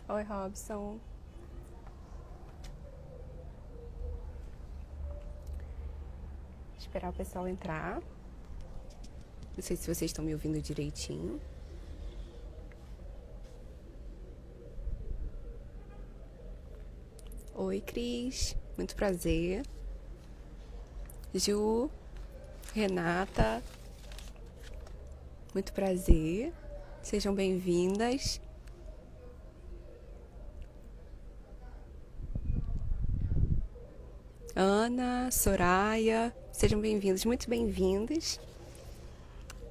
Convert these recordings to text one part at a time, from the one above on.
Oi, Robson. Esperar o pessoal entrar. Não sei se vocês estão me ouvindo direitinho. Oi, Cris. Muito prazer. Ju, Renata. Muito prazer. Sejam bem-vindas. Ana, Soraya. Sejam bem-vindos, muito bem-vindas.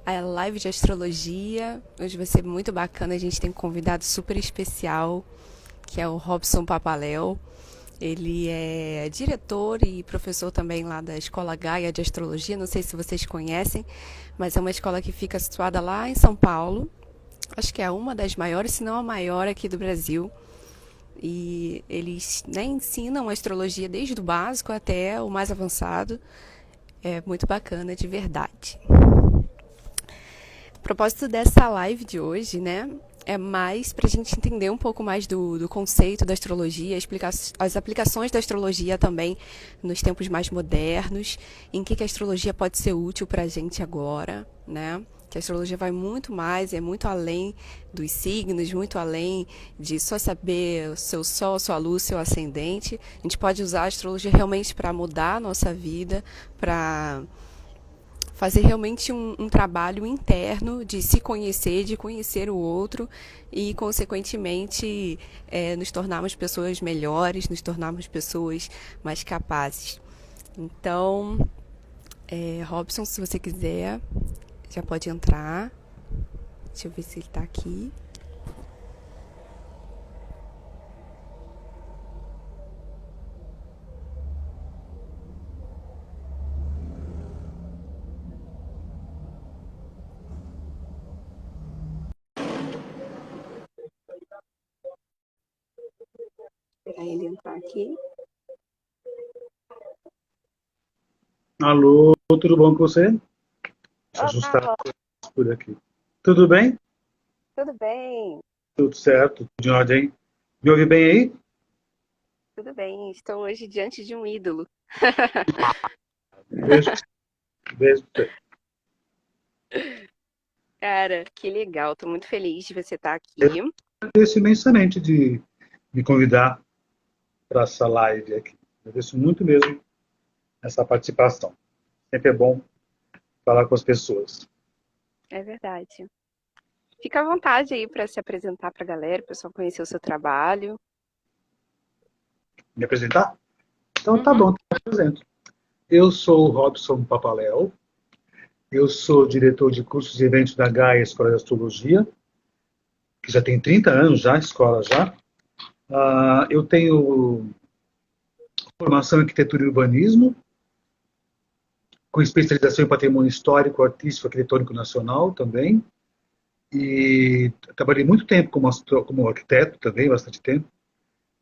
A live de astrologia. Hoje vai ser muito bacana. A gente tem um convidado super especial, que é o Robson Papaléu. Ele é diretor e professor também lá da Escola Gaia de Astrologia. Não sei se vocês conhecem, mas é uma escola que fica situada lá em São Paulo. Acho que é uma das maiores, se não a maior aqui do Brasil. E eles, né, ensinam astrologia desde o básico até o mais avançado. É muito bacana, de verdade. O propósito dessa live de hoje, né, é mais para a gente entender um pouco mais do conceito da astrologia, explicar as aplicações da astrologia também nos tempos mais modernos, em que a astrologia pode ser útil para a gente agora, né? Que a astrologia vai muito mais, é muito além dos signos, muito além de só saber o seu sol, sua luz, seu ascendente. A gente pode usar a astrologia realmente para mudar a nossa vida, para fazer realmente um trabalho interno de se conhecer, de conhecer o outro e, consequentemente, nos tornarmos pessoas melhores, nos tornarmos pessoas mais capazes. Então, Robson, se você quiser, já pode entrar. Deixa eu ver se ele está aqui. Esperar ele entrar aqui. Alô, tudo bom com você? Deixa eu Olá, ajustar Robson. por aqui. Tudo bem? Tudo bem? Tudo certo? Tudo em ordem? Me ouve bem aí? Tudo bem. Estou hoje diante de um ídolo. Beijo, beijo pra você. Cara, que legal. Estou muito feliz de você estar Eu aqui. agradeço imensamente de me convidar para essa live aqui. Agradeço muito mesmo essa participação. Sempre é bom falar com as pessoas. É verdade. Fica à vontade aí para se apresentar para a galera, o pessoal conhecer o seu trabalho. Me apresentar? Então tá Uhum. bom, te apresento. Eu sou o Robson Papaléu, eu sou diretor de cursos e eventos da Gaia Escola de Astrologia, que já tem 30 anos já, escola já. Eu tenho formação em arquitetura e urbanismo, com especialização em patrimônio histórico, artístico, arquitetônico nacional também. E trabalhei muito tempo como arquiteto também, bastante tempo.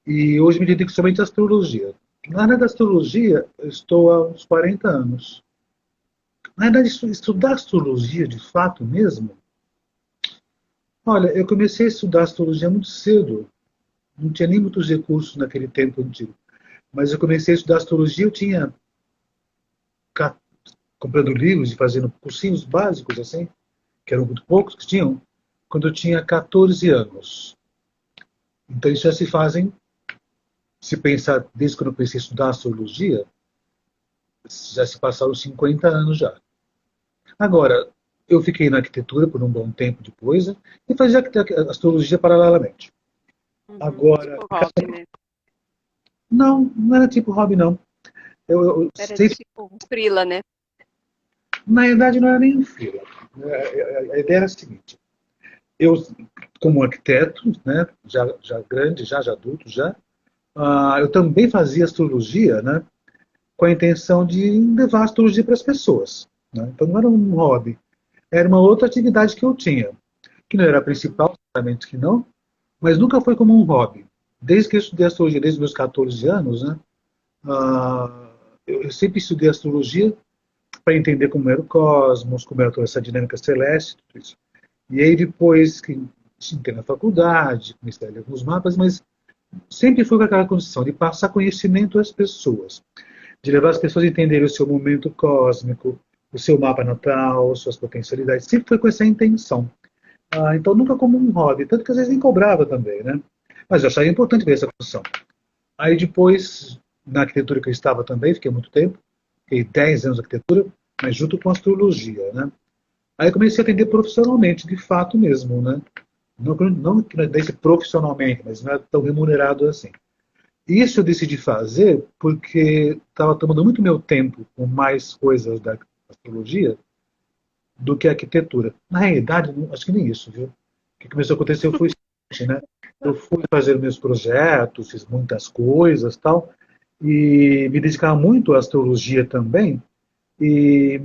E hoje me dedico somente à astrologia. Na área da astrologia, eu estou há uns 40 anos. Na verdade, estudar astrologia de fato mesmo, olha, eu comecei a estudar astrologia muito cedo. Não tinha nem muitos recursos naquele tempo antigo. Mas eu comecei a estudar astrologia, eu tinha comprando livros e fazendo cursinhos básicos, assim, que eram muito poucos que tinham, quando eu tinha 14 anos. Então, isso já se fazem, se pensar desde quando eu comecei a estudar astrologia, já se passaram 50 anos já. Agora, eu fiquei na arquitetura por um bom tempo depois, né, e fazia astrologia paralelamente. Uhum. Agora, Tipo hobby, né? não, não era tipo hobby, não. Eu Era sempre, tipo um freela, né? na verdade, não era nem um freela. A ideia era a seguinte: eu, como arquiteto, né, já grande, já adulto, eu também fazia astrologia, né, com a intenção de levar a astrologia para as pessoas. Né? Então não era um hobby, era uma outra atividade que eu tinha, que não era a Uhum. principal, certamente que não, mas nunca foi como um hobby. Desde que eu estudei astrologia, desde os meus 14 anos, né, ah, eu sempre estudei astrologia para entender como era o cosmos, como era toda essa dinâmica celeste, tudo isso. E aí depois que entrei na faculdade, comecei a ler alguns mapas, mas sempre fui com aquela condição de passar conhecimento às pessoas, de levar as pessoas a entenderem o seu momento cósmico, o seu mapa natal, suas potencialidades. Sempre foi com essa intenção. Então, nunca como um hobby, tanto que às vezes nem cobrava também, né? Mas eu achava importante ver essa função. Aí depois, na arquitetura que eu estava também, fiquei muito tempo, fiquei 10 anos na arquitetura, mas junto com astrologia, né? Aí comecei a atender profissionalmente, de fato mesmo, né? Não que não desse profissionalmente, mas não é tão remunerado assim. Isso eu decidi fazer porque estava tomando muito meu tempo com mais coisas da astrologia do que a arquitetura. Na realidade, acho que nem isso, viu? O que começou a acontecer foi o seguinte, né? Eu fui fazer meus projetos, fiz muitas coisas, tal, e me dedicava muito à astrologia também, e,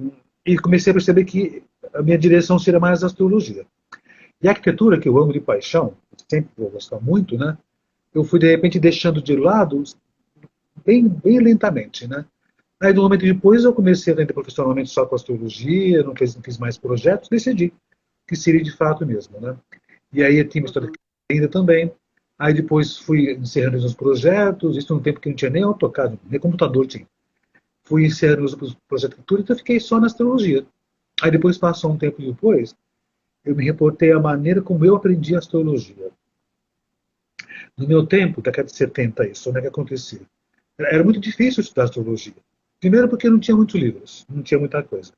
e comecei a perceber que a minha direção seria mais a astrologia. E a arquitetura, que eu amo de paixão, sempre vou gostar muito, né? Eu fui, de repente, deixando de lado bem lentamente, né? Aí, no momento depois, eu comecei a atender profissionalmente só com astrologia, não fiz mais projetos, decidi que seria de fato mesmo, né? E aí, eu tinha uma história Uhum. ainda também. Aí, depois, fui encerrando os projetos, isso num tempo que não tinha nem AutoCAD, nem computador tinha. Fui encerrando os projetos de arquitetura, então eu fiquei só na astrologia. Aí, depois, passou um tempo depois, eu me reportei à maneira como eu aprendi astrologia. No meu tempo, década de 70, isso, como é que acontecia? Era muito difícil estudar astrologia. Primeiro porque não tinha muitos livros, não tinha muita coisa.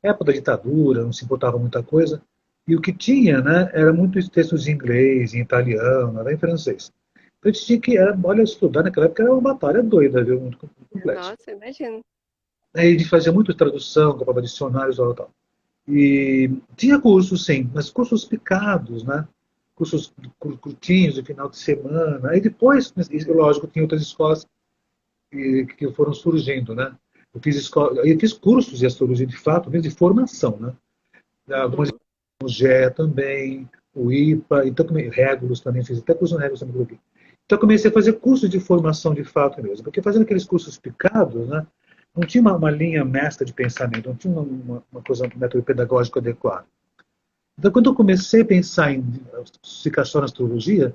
Época da ditadura, não se importava muita coisa. E o que tinha, né, era muitos textos em inglês, em italiano, era em francês. Então a gente tinha que, olha, estudar naquela época era uma batalha doida, viu, muito complexo. Nossa, imagino. Aí a gente fazia muito tradução, comprava dicionários e tal. E tinha cursos, sim, mas cursos picados, né? Cursos curtinhos, de final de semana. Aí depois, lógico, tinha outras escolas que foram surgindo, né? Eu fiz cursos de astrologia de fato, mesmo de formação, né? Algumas Uhum. o GE também, o IPA, então Regulus também fiz, até curso no Regulus também coloquei. Então comecei a fazer cursos de formação de fato mesmo, porque fazendo aqueles cursos picados, né? Não tinha uma linha mestra de pensamento, não tinha uma coisa, um método pedagógico adequado. Então, quando eu comecei a pensar em ficar só na astrologia,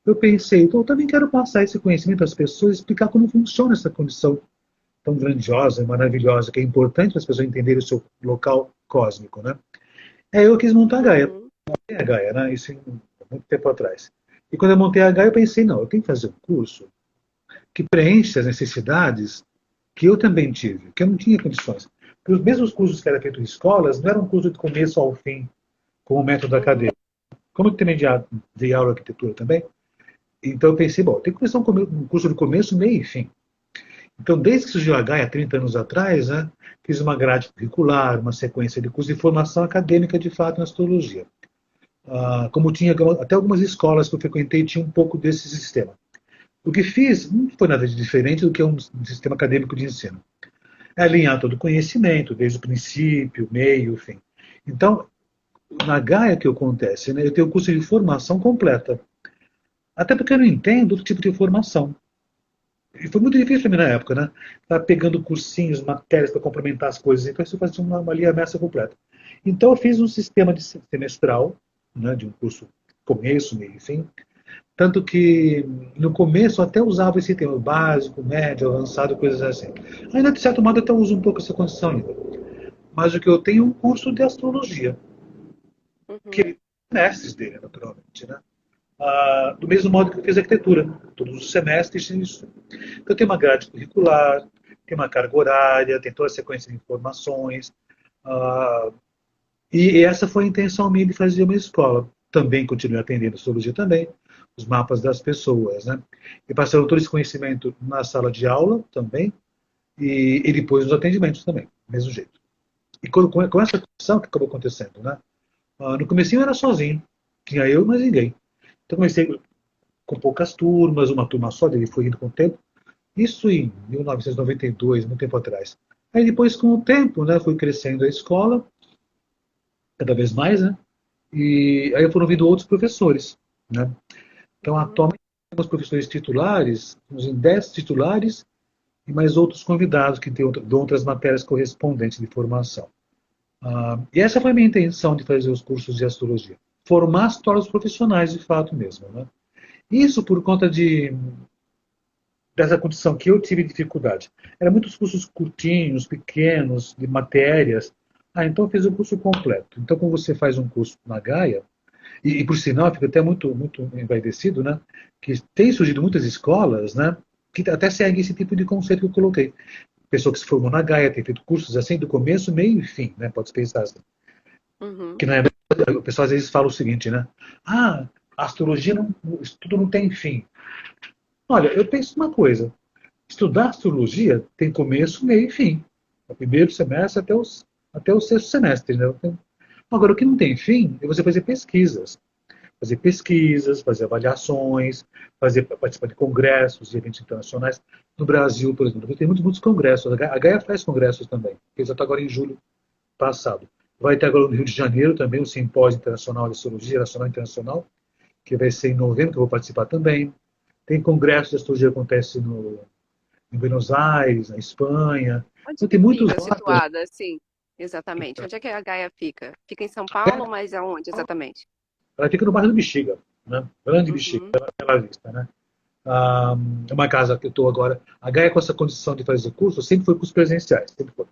eu pensei, então, eu também quero passar esse conhecimento às pessoas, explicar como funciona essa condição tão grandiosa e maravilhosa, que é importante para as pessoas entenderem o seu local cósmico, né? Aí eu quis montar a Gaia. Uhum. Montei a Gaia, né? Isso há muito tempo atrás. E quando eu montei a Gaia, eu pensei, não, eu tenho que fazer um curso que preencha as necessidades que eu também tive, que eu não tinha condições. Porque os mesmos cursos que eram feitos em escolas não eram cursos de começo ao fim, como método Uhum. acadêmico. Como eu também dei aula de arquitetura também, então eu pensei, bom, tem que começar um curso de começo, meio e fim. Então, desde que surgiu a Gaia, há 30 anos atrás, né, fiz uma grade curricular, uma sequência de cursos de formação acadêmica, de fato, em astrologia. Como tinha até algumas escolas que eu frequentei, tinha um pouco desse sistema. O que fiz não foi nada de diferente do que um sistema acadêmico de ensino. É alinhar todo o conhecimento, desde o princípio, meio, fim. Então, na Gaia, o que acontece? Né, eu tenho um curso de formação completa. Até porque eu não entendo outro tipo de formação. E foi muito difícil para mim na época, né? Estava pegando cursinhos, matérias para complementar as coisas. Então, isso fazia uma linha mestra completa. Então, eu fiz um sistema de semestral, né, de um curso começo, meio e fim. Tanto que, no começo, eu até usava esse tema básico, médio, avançado, coisas assim. Ainda, de certo modo, até uso um pouco essa condição ainda. Mas o que eu tenho é um curso de astrologia, que Uhum. é semestres dele, naturalmente, né? Do mesmo modo que eu fiz arquitetura, todos os semestres isso. Então tem uma grade curricular, tem uma carga horária, tem toda a sequência de informações. ah, e essa foi a intenção minha de fazer uma escola. Também continuei atendendo astrologia também, os mapas das pessoas, né? E passando todo esse conhecimento na sala de aula também, e depois nos atendimentos também, do mesmo jeito. E com essa condição que acabou acontecendo, né? No comecinho eu era sozinho, tinha eu e mais ninguém. Então comecei com poucas turmas, uma turma só, ele foi indo com o tempo. Isso em 1992, muito tempo atrás. Aí depois, com o tempo, né, fui crescendo a escola, cada vez mais, né? E aí foram vindo outros professores, né? Então, Uhum. atualmente temos professores titulares, temos em 10 titulares e mais outros convidados que têm outras matérias correspondentes de formação. E essa foi a minha intenção de fazer os cursos de astrologia. formar astólogos profissionais de fato mesmo, né? Isso por conta dessa condição que eu tive dificuldade. Eram muitos cursos curtinhos, pequenos, de matérias. Ah, então eu fiz um curso completo. Então, quando você faz um curso na Gaia, e por sinal, fico até muito envaidecido, né? Que tem surgido muitas escolas, né? Que até seguem esse tipo de conceito que eu coloquei. Pessoa que se formou na Gaia, tem feito cursos assim, do começo, meio e fim, né? Pode-se pensar assim. Uhum. Que na o pessoal às vezes fala o seguinte, né? Ah, a astrologia, não, o estudo não tem fim. Olha, eu penso uma coisa. Estudar astrologia tem começo, meio e fim. O primeiro semestre até o sexto semestre. Né? Agora, o que não tem fim é você fazer pesquisas. Fazer pesquisas, fazer avaliações, participar de congressos, de eventos internacionais. No Brasil, por exemplo, tem muitos congressos. A Gaia faz congressos também. Fez até agora em julho passado. Vai ter agora no Rio de Janeiro também um simpósio internacional de astrologia nacional e internacional, que vai ser em novembro, que eu vou participar também. Tem congresso de astrologia que acontece em Buenos Aires, na Espanha. Onde Então, que tem muitos fica órgãos. situada, assim? Exatamente. Onde é que a Gaia fica? Fica em São Paulo, mas aonde exatamente? Ela fica no bairro do Bexiga, né? Grande Bexiga, Uhum. Bela Vista, né? Ah, é uma casa que eu estou agora. A Gaia, com essa condição de fazer curso, sempre foi cursos presenciais, sempre foi.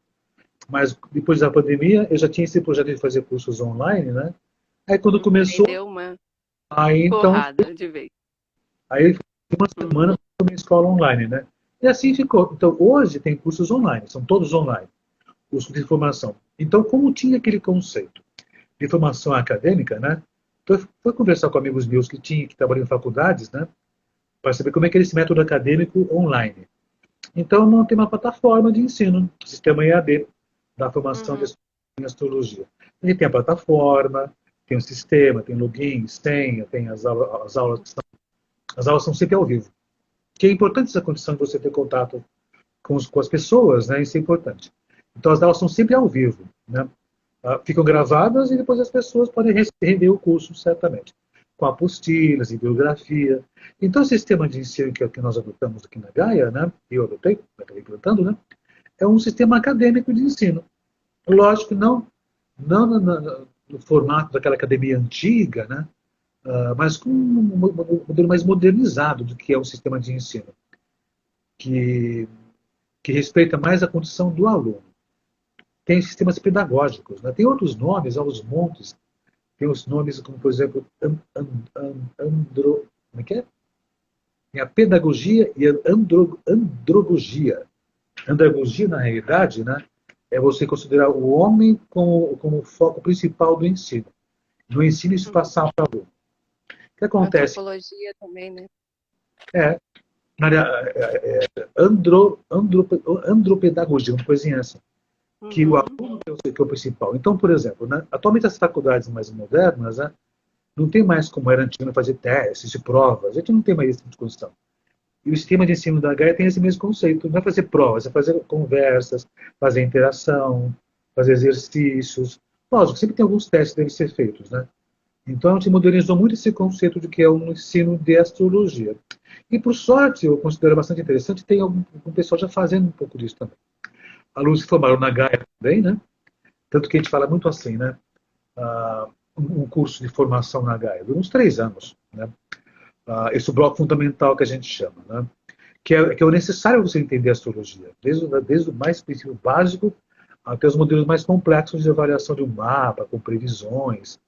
Mas depois da pandemia, eu já tinha esse projeto de fazer cursos online, né? Aí quando Uhum. Aí começou, deu uma aí então, porrada de vez. aí foi uma Uhum. semana para minha escola online, né? E assim ficou. Então hoje tem cursos online, são todos online, cursos de formação. Então, como tinha aquele conceito de formação acadêmica, né? Então, eu fui conversar com amigos meus que trabalham em faculdades, né? Para saber como é que era esse método acadêmico online. Então, eu montei uma plataforma de ensino, sistema EAD, da formação Uhum. em astrologia. Ele tem a plataforma, tem o sistema, tem login, senha, tem as aulas são sempre ao vivo. Que é importante essa condição de você ter contato com as pessoas, né? Isso é importante. Então, as aulas são sempre ao vivo, né? Ficam gravadas e depois as pessoas podem rever o curso, certamente, com apostilas e bibliografia. Então, o sistema de ensino que nós adotamos aqui na Gaia, né, eu adotei, acabei implantando, né, é um sistema acadêmico de ensino. Lógico, não no formato daquela academia antiga, né, mas com um modelo mais modernizado do que é um sistema de ensino, que, que respeita mais a condição do aluno. Tem sistemas pedagógicos, né, tem outros nomes aos montes. Tem os nomes como, por exemplo, como é que é? Tem a pedagogia e a androgogia. Andragogia, na realidade, né, é você considerar o homem como foco principal do ensino. No ensino, isso Uhum. passar para o aluno. O que acontece? Antropologia também, né? É, na área, andropedagogia, uma coisinha assim. Que o Uhum. aluno que é o principal. Então, por exemplo, né, atualmente as faculdades mais modernas, né, não tem mais como era antigamente fazer testes e provas. A gente não tem mais esse tipo de condição. E o sistema de ensino da Gaia tem esse mesmo conceito. Não é fazer provas, é fazer conversas, fazer interação, fazer exercícios. Lógico, sempre tem alguns testes que devem ser feitos, né? Então, a gente modernizou muito esse conceito de que é um ensino de astrologia. E, por sorte, eu considero bastante interessante, tem algum pessoal já fazendo um pouco disso também. Alunos se formaram na Gaia também, né? Tanto que a gente fala muito assim, né? Um curso de formação na Gaia, de uns 3 anos, né? Esse bloco fundamental que a gente chama, né? Que é o necessário você entender a astrologia, desde o mais princípio básico até os modelos mais complexos de avaliação de um mapa, com previsões,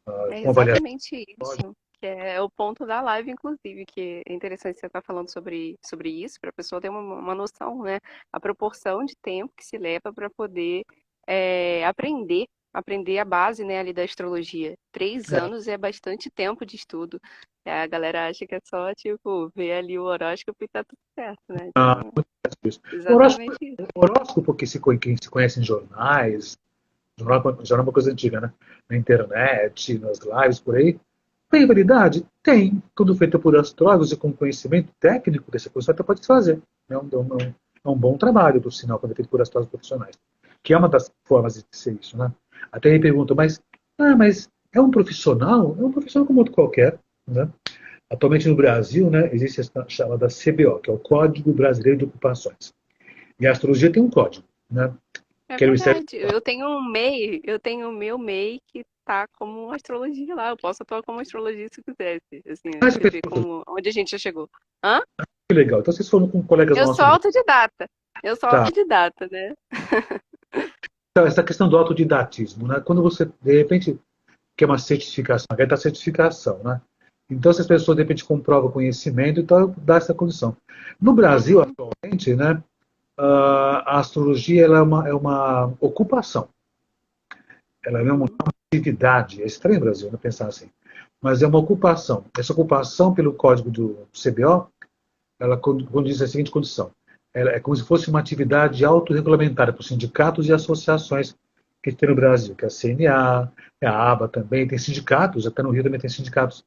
É com avaliação. exatamente isso, que é o ponto da live, inclusive, que é interessante você estar falando sobre isso, para a pessoa ter uma noção, né? A proporção de tempo que se leva para poder aprender a base, né, ali da astrologia. 3 anos é bastante tempo de estudo. A galera acha que é só, tipo, ver ali o horóscopo e tá tudo certo, né? Então, O horóscopo, exatamente isso. o horóscopo que se conhece em jornais, jornal é uma coisa antiga, né? Na internet, nas lives, por aí, tem validade? Tem. Quando feita por astrólogos e com conhecimento técnico dessa coisa, até pode se fazer. É um bom trabalho, do sinal, quando é feito por astrólogos profissionais. Que é uma das formas de ser isso, né? Até me perguntam, mas é um profissional? É um profissional como outro qualquer, né? Atualmente no Brasil, né, existe a chamada CBO, que é o Código Brasileiro de Ocupações. E a astrologia tem um código, né? É Que é o Ministério. verdade. Eu tenho o meu MEI que tá como astrologia lá. Eu posso atuar como astrologia se eu quisesse. Assim, Mas você vê como, onde a gente já chegou. Hã? que legal. Então vocês foram com colegas Eu sou nossos. autodidata. Eu sou Tá. autodidata, né? Então, essa questão do autodidatismo, né? Quando você, de repente, quer uma certificação, quer dar certificação, né? Então, essas pessoas, de repente, comprovam conhecimento, então dá essa condição. No Brasil, Uhum, atualmente, né, a astrologia ela é uma ocupação, ela não é uma uhum. atividade. É estranho o Brasil, não pensar assim. Mas é uma ocupação. Essa ocupação, pelo código do CBO, ela condiz a seguinte condição. Ela é como se fosse uma atividade autorregulamentada por sindicatos e associações que tem no Brasil, que é a CNA, é a ABA também, tem sindicatos, até no Rio também tem sindicatos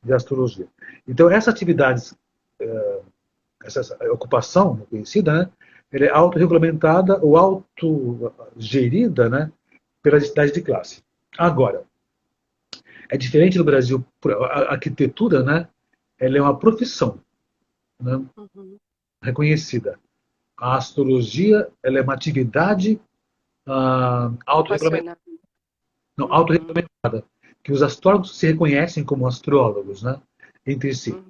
de astrologia. Então, essa atividade, essa ocupação conhecida, né, ela é autorregulamentada ou autogerida, né, pela entidade de classe. Agora, é diferente no Brasil, a arquitetura, né, ela é uma profissão, né, Uhum. reconhecida. A astrologia ela é uma atividade autorregulamentada, Ocupacional. não, Uhum, autorregulamentada, que os astrólogos se reconhecem como astrólogos, né, entre si. uhum.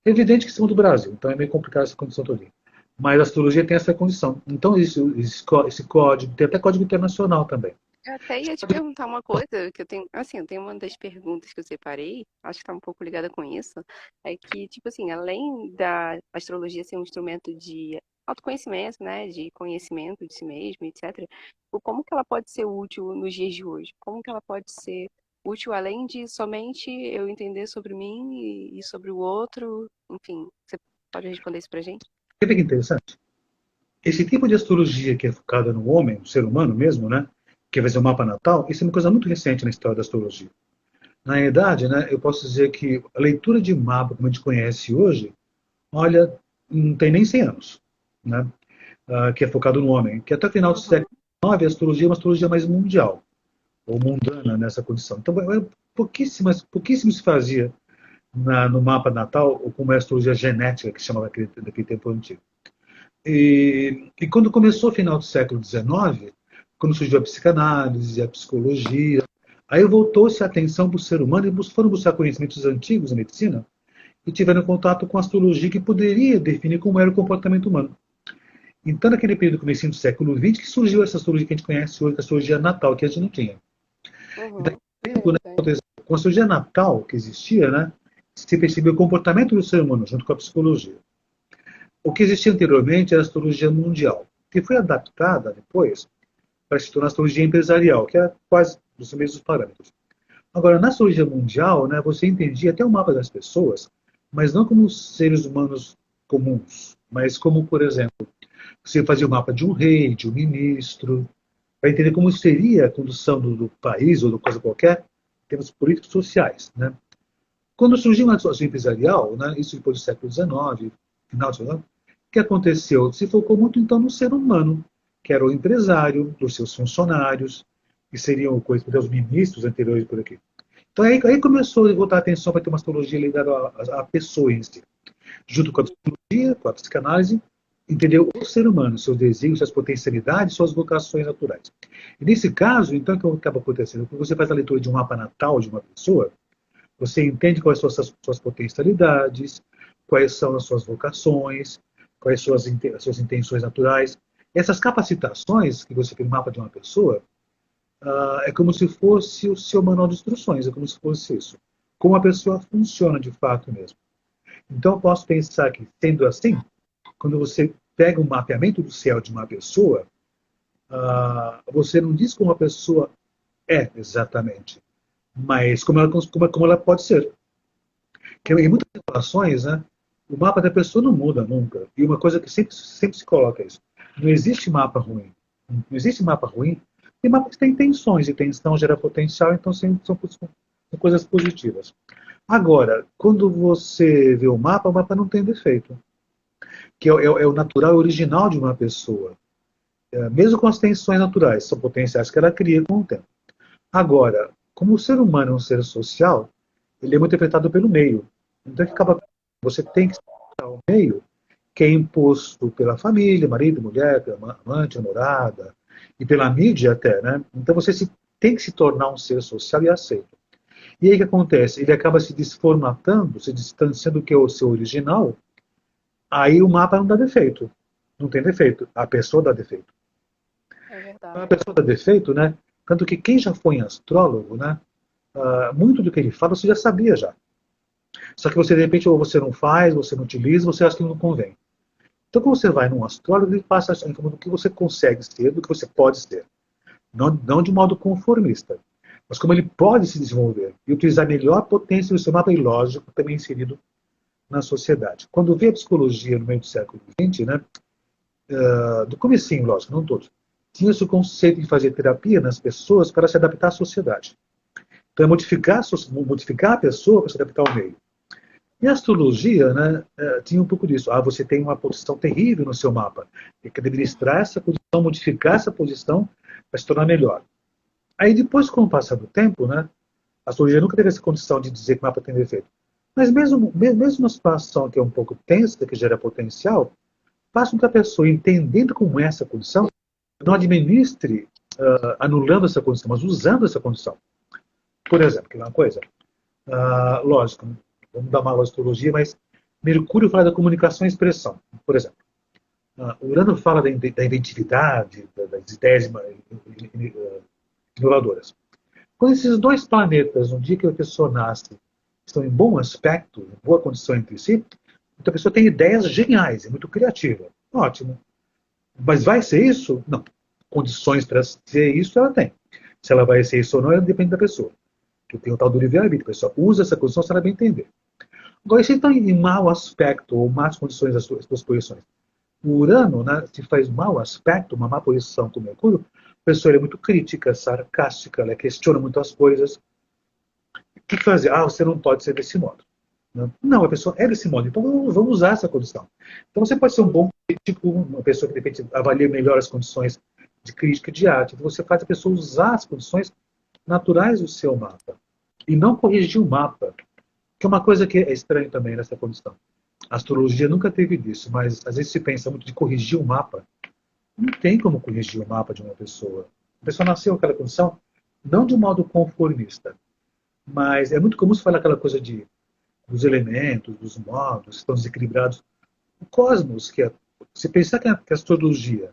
É evidente que são do Brasil, então é meio complicado essa condição toda. Mas a astrologia tem essa condição. Então, esse código, tem até código internacional também. Eu até ia te perguntar uma coisa que eu tenho, assim, eu tenho uma das perguntas que eu separei, acho que está um pouco ligada com isso, é que, tipo assim, além da astrologia ser um instrumento de autoconhecimento, né, de conhecimento de si mesmo, etc., como que ela pode ser útil nos dias de hoje? Como que ela pode ser útil além de somente eu entender sobre mim e sobre o outro? Enfim, você pode responder isso pra gente? É bem interessante. Esse tipo de astrologia que é focada no homem, no ser humano mesmo, né, que vai ser o mapa natal, isso é uma coisa muito recente na história da astrologia. Na realidade, né, eu posso dizer que a leitura de mapa, como a gente conhece hoje, olha, não tem nem 100 anos, né, que é focado no homem. Que até o final do Uhum, século XIX, a astrologia é uma astrologia mais mundial, ou mundana nessa condição. Então, pouquíssimo se fazia no mapa natal, ou como é a astrologia genética, que chamava daquele tempo antigo. E quando começou o final do século XIX, quando surgiu a psicanálise, a psicologia, aí voltou-se a atenção para o ser humano e foram buscar conhecimentos antigos da medicina e tiveram contato com a astrologia que poderia definir como era o comportamento humano. Então, naquele período começo do século XX, que surgiu essa astrologia que a gente conhece hoje, que é a astrologia natal, que a gente não tinha. E daí, uhum. né, Interessante. com a astrologia natal que existia, né, se percebeu o comportamento do ser humano junto com a psicologia. O que existia anteriormente era a astrologia mundial, que foi adaptada depois para se tornar a astrologia empresarial, que é quase dos mesmos parâmetros. Agora, na astrologia mundial, né, você entendia até o mapa das pessoas, mas não como seres humanos comuns, mas como, por exemplo, você fazia o mapa de um rei, de um ministro, para entender como seria a condução do país ou de coisa qualquer, em termos políticos e sociais. Né? Quando surgiu a astrologia empresarial, né, isso depois do século XIX, final do século XIX, o que aconteceu? Se focou muito então no ser humano, que era o empresário, dos seus funcionários, que seriam os ministros anteriores por aqui. Então aí começou a voltar a atenção para ter uma astrologia ligada à pessoa em si, junto com a psicologia, com a psicanálise, entendeu o ser humano, seus desígnios, suas potencialidades, suas vocações naturais. E nesse caso, então, o que acaba acontecendo? Quando você faz a leitura de um mapa natal de uma pessoa, você entende quais são as suas potencialidades, quais são as suas vocações, quais são as suas intenções naturais. Essas capacitações que você tem no mapa de uma pessoa, é como se fosse o seu manual de instruções, é como se fosse isso. Como a pessoa funciona de fato mesmo. Então, eu posso pensar que, sendo assim, quando você pega um mapeamento do céu de uma pessoa, você não diz como a pessoa é exatamente, mas como ela pode ser. Porque em Uhum. muitas situações, né, o mapa da pessoa não muda nunca. E uma coisa que sempre se coloca é isso. Não existe mapa ruim. Não existe mapa ruim. Tem mapa que tem tensões, e tensão gera potencial, então sempre são coisas positivas. Agora, quando você vê o mapa não tem defeito. Que é o natural original de uma pessoa. Mesmo com as tensões naturais, são potenciais que ela cria com o tempo. Agora, como o ser humano é um ser social, ele é muito afetado pelo meio. Então, que acaba, você tem que estar ao meio que é imposto pela família, marido, mulher, pela amante, namorada, e pela mídia até, né? Então você se tem que se tornar um ser social e aceito. E aí o que acontece? Ele acaba se desformatando, se distanciando do que é o seu original, aí o mapa não dá defeito. Não tem defeito. A pessoa dá defeito. É A verdade. pessoa dá defeito, né? Tanto que quem já foi em astrólogo, né? Muito do que ele fala você já sabia já. Só que você, de repente, ou você não faz, você não utiliza, você acha que não convém. Então, quando você vai num astrólogo, ele passa a informação do que você consegue ser, do que você pode ser. Não de modo conformista, mas como ele pode se desenvolver e utilizar a melhor potência do seu mapa ilógico também inserido na sociedade. Quando veio a psicologia no meio do século XX, né, do comecinho, lógico, não todos, tinha esse conceito de fazer terapia nas pessoas para se adaptar à sociedade. Então, é modificar a pessoa para se adaptar ao meio. E a astrologia, né, tinha um pouco disso. Você tem uma posição terrível no seu mapa. Tem que administrar essa posição, modificar essa posição para se tornar melhor. Aí depois, com o passar do tempo, né, a astrologia nunca teve essa condição de dizer que o mapa tem defeito. Mas mesmo uma situação que é um pouco tensa, que gera potencial, faça com que a pessoa, entendendo como é essa condição, não administre anulando essa condição, mas usando essa condição. Por exemplo, que é uma coisa, lógico, vamos dar uma aula de astrologia, mas Mercúrio fala da comunicação e expressão. Por exemplo, Urano fala da inventividade, das ideias inovadoras. Quando esses dois planetas, no dia que a pessoa nasce, estão em bom aspecto, em boa condição entre si, então a pessoa tem ideias geniais, é muito criativa. Ótimo. Mas vai ser isso? Não. Condições para ser isso ela tem. Se ela vai ser isso ou não, depende da pessoa. Que tem o tal do livre-arbítrio. A pessoa usa essa condição se ela bem entender. Agora, se está em mau aspecto ou más condições das suas posições, o Urano, né, se faz mau aspecto, uma má posição com o Mercúrio, a pessoa é muito crítica, sarcástica, ela questiona muito as coisas. O que fazer? Você não pode ser desse modo. Não, a pessoa é desse modo, então vamos usar essa condição. Então você pode ser um bom crítico, uma pessoa que de repente avalia melhor as condições de crítica de arte. Então você faz a pessoa usar as condições naturais do seu mapa e não corrigir o mapa, que é uma coisa que é estranha também nessa condição. A astrologia nunca teve disso, mas às vezes se pensa muito de corrigir o mapa. Não tem como corrigir o mapa de uma pessoa. A pessoa nasceu naquela condição, não de um modo conformista, mas é muito comum se falar aquela coisa dos elementos, dos modos, estão desequilibrados. O cosmos, se pensar que a astrologia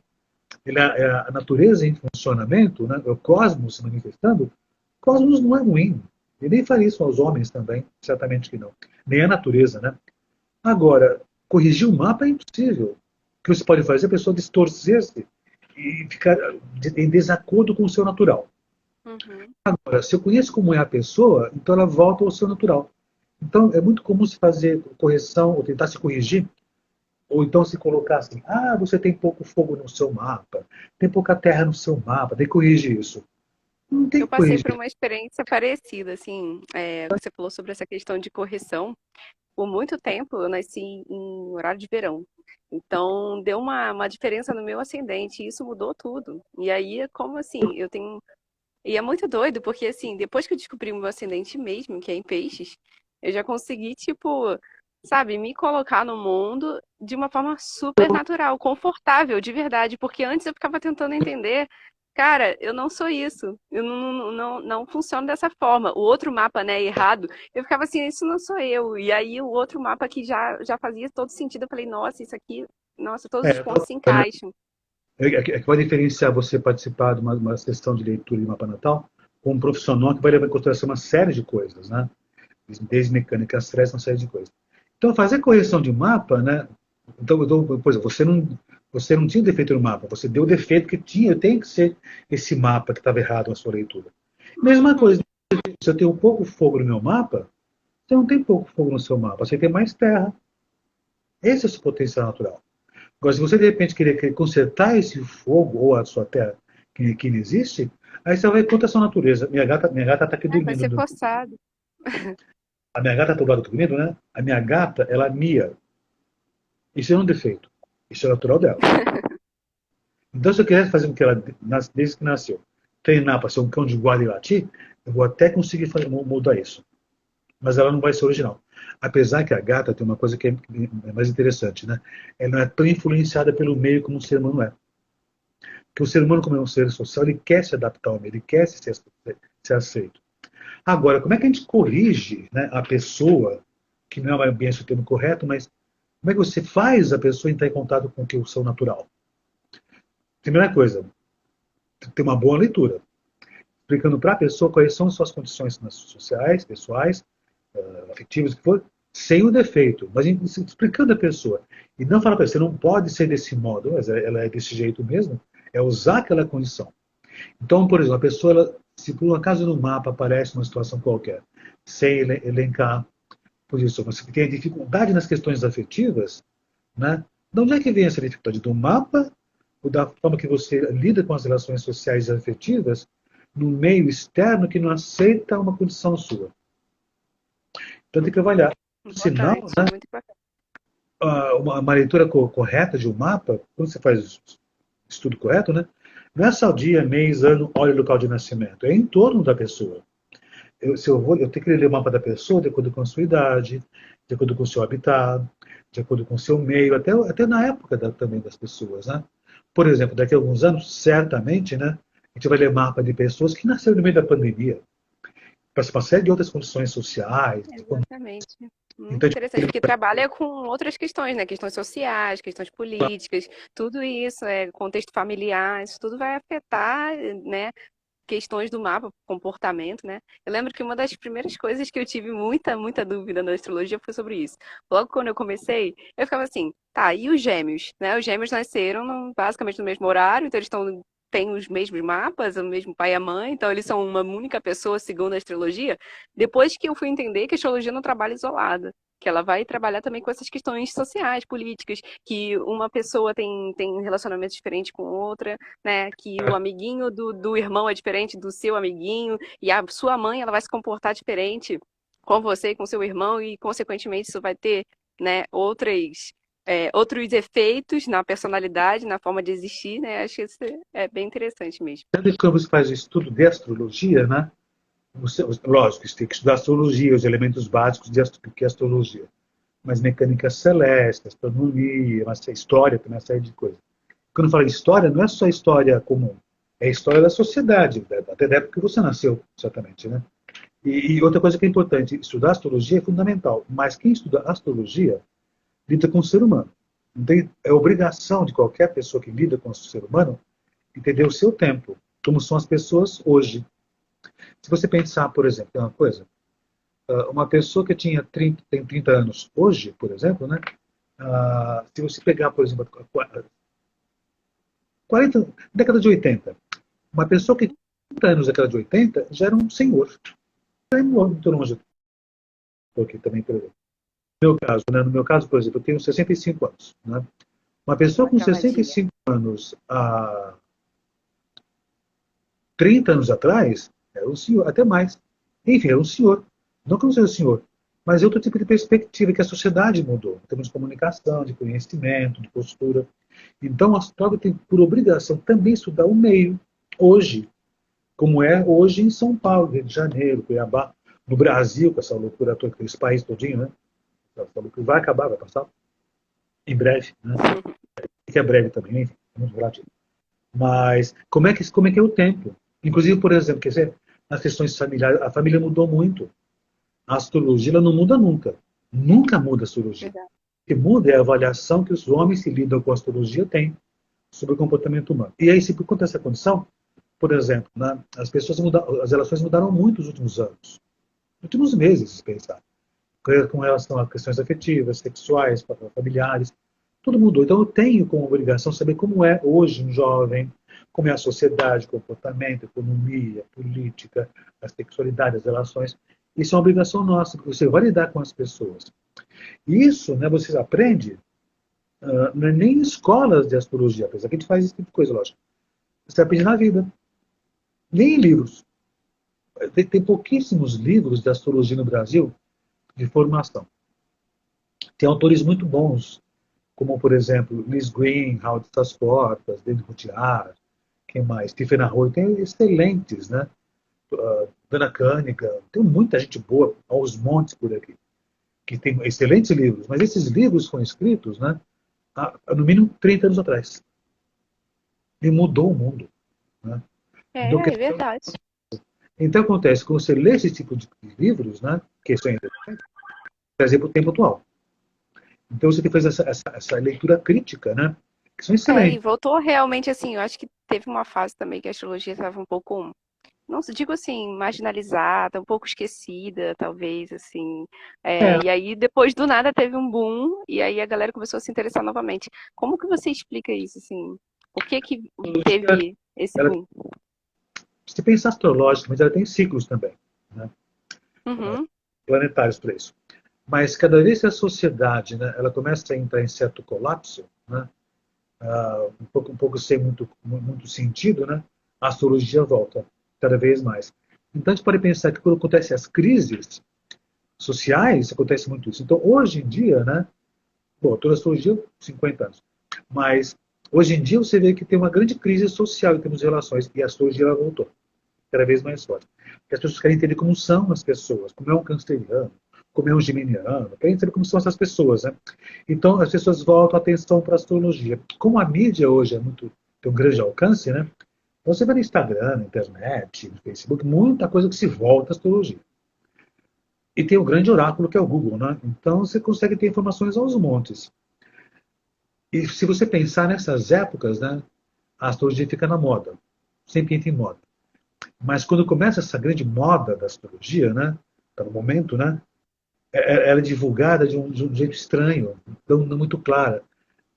é a natureza em funcionamento, né, é o cosmos se manifestando, o cosmos não é ruim. E nem faria isso aos homens também, certamente que não. Nem a natureza, né? Agora, corrigir o mapa é impossível. O que você pode fazer é a pessoa distorcer-se e ficar em desacordo com o seu natural. Uhum. Agora, se eu conheço como é a pessoa, então ela volta ao seu natural. Então, é muito comum se fazer correção ou tentar se corrigir, ou então se colocar assim: você tem pouco fogo no seu mapa, tem pouca terra no seu mapa, tem que corrigir isso. Não tem Eu que passei por corrigir. uma experiência parecida, assim, você falou sobre essa questão de correção. Por muito tempo eu nasci em horário de verão. Então deu uma diferença no meu ascendente e isso mudou tudo. E aí, como assim, eu tenho. E é muito doido, porque assim, depois que eu descobri o meu ascendente mesmo, que é em peixes, eu já consegui, tipo, sabe, me colocar no mundo de uma forma super natural, confortável, de verdade. Porque antes eu ficava tentando entender. Cara, eu não sou isso. Eu não funciono dessa forma. O outro mapa, né, errado, eu ficava assim, isso não sou eu. E aí o outro mapa que já fazia todo sentido, eu falei, nossa, isso aqui, nossa, todos os É, pontos se encaixam. que vai diferenciar você participar de uma sessão de leitura de mapa natal com um profissional que vai levar em consideração uma série de coisas, né? Desde mecânica astral, uma série de coisas. Então, fazer correção de mapa, né? Então, por exemplo, você não tinha defeito no mapa, você deu o defeito que tem que ser esse mapa que estava errado na sua leitura. Mesma Uhum. coisa, se eu tenho pouco fogo no meu mapa, você não tem pouco fogo no seu mapa, você tem mais terra. Esse é o seu potencial natural. Agora, se você de repente querer consertar esse fogo ou a sua terra que não existe, aí você vai contra a sua natureza. Minha gata está aqui Vai dormindo. ser forçado. A minha gata está do lado dormindo, né? A minha gata, ela mia. Isso é um defeito. Isso é natural dela. Então, se eu quisesse fazer com que ela, desde que nasceu, treinar para ser um cão de guarda e latir, eu vou até conseguir mudar isso. Mas ela não vai ser original. Apesar que a gata tem uma coisa que é mais interessante, né? Ela não é tão influenciada pelo meio como o ser humano é. Que o ser humano, como é um ser social, ele quer se adaptar ao meio, ele quer ser aceito. Agora, como é que a gente corrige, né, a pessoa, que não é bem esse o termo correto, mas como é que você faz a pessoa entrar em contato com o que é o seu natural? Primeira coisa, ter uma boa leitura, explicando para a pessoa quais são as suas condições sociais, pessoais, afetivas, o que for, sem o defeito, mas explicando a pessoa. E não falar para ela, você não pode ser desse modo, mas ela é desse jeito mesmo, é usar aquela condição. Então, por exemplo, a pessoa, se por um acaso no mapa aparece uma situação qualquer, sem elencar posição, mas você tem dificuldade nas questões afetivas, né? De onde é que vem essa dificuldade? Do mapa ou da forma que você lida com as relações sociais e afetivas no meio externo que não aceita uma condição sua? Então tem que avaliar. Senão, Importante, né, muito importante. uma leitura correta de um mapa, quando você faz o estudo correto, né, não é só dia, mês, ano, hora e local de nascimento, é em torno da pessoa. Eu tenho que ler o mapa da pessoa de acordo com a sua idade, de acordo com o seu habitat, de acordo com o seu meio, até na época também das pessoas, né? Por exemplo, daqui a alguns anos, certamente, né, a gente vai ler mapa de pessoas que nasceram no meio da pandemia, para uma série de outras condições sociais. Exatamente. Muito Então, interessante, porque trabalha com outras questões, né? Questões sociais, questões políticas, tudo isso, contexto familiar, isso tudo vai afetar, né? Questões do mapa, comportamento, né? Eu lembro que uma das primeiras coisas que eu tive muita dúvida na astrologia foi sobre isso. Logo quando eu comecei, eu ficava assim, tá, e os gêmeos, né? Os gêmeos nasceram basicamente no mesmo horário, então eles têm os mesmos mapas, o mesmo pai e a mãe, então eles são uma única pessoa segundo a astrologia. Depois que eu fui entender que a astrologia não trabalha isolada, que ela vai trabalhar também com essas questões sociais, políticas, que uma pessoa tem relacionamentos diferentes com outra, né? Que o amiguinho do irmão é diferente do seu amiguinho, e a sua mãe ela vai se comportar diferente com você e com seu irmão, e consequentemente isso vai ter, né, outros efeitos na personalidade, na forma de existir, né? Acho que isso é bem interessante mesmo. sempre que você faz o estudo de astrologia, né, lógico, você tem que estudar astrologia, os elementos básicos que é astrologia, mas mecânica celeste, astronomia, uma história, uma série de coisas. Quando fala de história, não é só história comum, é a história da sociedade, até da época que você nasceu, certamente, né? E outra coisa que é importante, estudar astrologia é fundamental, mas quem estuda astrologia lida com o ser humano. Então, é obrigação de qualquer pessoa que lida com o ser humano entender o seu tempo, como são as pessoas hoje. Se você pensar, por exemplo, tem uma coisa, uma pessoa que tem 30 anos hoje, por exemplo, né? Se você pegar, por exemplo, 40, década de 80, uma pessoa que tinha 30 anos na década de 80 já era um senhor. Já é muito longe, porque também, por exemplo, no meu caso, né? No meu caso, por exemplo, eu tenho 65 anos. Né? Uma pessoa Uma com travadinha. 65 anos há 30 anos atrás, era um senhor, até mais. Enfim, era um senhor. Não que eu não seja senhor, mas é outro tipo de perspectiva, que a sociedade mudou, em termos de comunicação, de conhecimento, de postura. Então, a astróloga tem por obrigação também estudar o meio, hoje, como é hoje em São Paulo, Rio de Janeiro, Cuiabá, no Brasil, com essa loucura toda, aqueles países todinho, né? Essa loucura vai acabar, vai passar em breve, né? Que é breve também, enfim, é muito relativo. Mas como é que é o tempo? Inclusive, por exemplo, quer dizer, nas questões familiares, a família mudou muito. A astrologia ela não muda nunca. Nunca muda a astrologia. Verdade. O que muda é a avaliação que os homens que lidam com a astrologia têm sobre o comportamento humano. E aí, se por conta dessa condição, por exemplo, né, as relações mudaram muito nos últimos anos, nos últimos meses, se pensar, com relação a questões afetivas, sexuais, familiares, tudo mudou. Então eu tenho como obrigação saber como é hoje um jovem, como é a sociedade, comportamento, economia, política, a sexualidade, as relações. Isso é uma obrigação nossa, porque você vai lidar com as pessoas. Isso, né, você aprende não é nem em escolas de astrologia, apesar que a gente faz esse tipo de coisa, lógico. Você aprende na vida, nem em livros. Tem pouquíssimos livros de astrologia no Brasil de formação. Tem autores muito bons, como, por exemplo, Liz Green, Howard Portas, David Rudyard, quem mais? Stephen Arroyo, tem excelentes, né? Dana Cunningham, tem muita gente boa aos montes por aqui, que tem excelentes livros, mas esses livros foram escritos, né, há no mínimo 30 anos atrás. e mudou o mundo. Né? Mudou É verdade. então acontece, quando você lê esse tipo de livros, né, que são interessantes, trazer para o tempo atual. Então você tem que fazer essa leitura crítica, né, que são É, e excelentes. voltou realmente assim, eu acho que teve uma fase também que a astrologia estava um pouco, não se digo assim, marginalizada, um pouco esquecida, talvez, assim. É, É, e aí, depois do nada, teve um boom, e aí a galera começou a se interessar novamente. Como que você explica isso, assim? Por que que teve esse ela, boom? se pensar astrologicamente, ela tem ciclos também, né, Uhum, planetários para isso. Mas cada vez que a sociedade, né, ela começa a entrar em certo colapso, né, um pouco sem muito sentido, né, a astrologia volta cada vez mais. Então a gente pode pensar que quando acontecem as crises sociais, acontece muito isso. Então hoje em dia, né, bom, toda a astrologia 50 anos, mas hoje em dia você vê que tem uma grande crise social em termos de relações e a astrologia ela voltou cada vez mais forte. Porque as pessoas querem entender como são as pessoas, como é um canceriano, como é um geminiano, querem saber como são essas pessoas, né? Então as pessoas voltam a atenção para a astrologia. Como a mídia hoje tem um grande alcance, né? Então você vê no Instagram, na internet, no Facebook, muita coisa que se volta à astrologia. E tem o grande oráculo que é o Google, né? Então você consegue ter informações aos montes. E se você pensar nessas épocas, né, a astrologia fica na moda, sempre entra em moda. Mas quando começa essa grande moda da astrologia, né, tá no momento, né, ela é divulgada de um jeito estranho, não muito clara.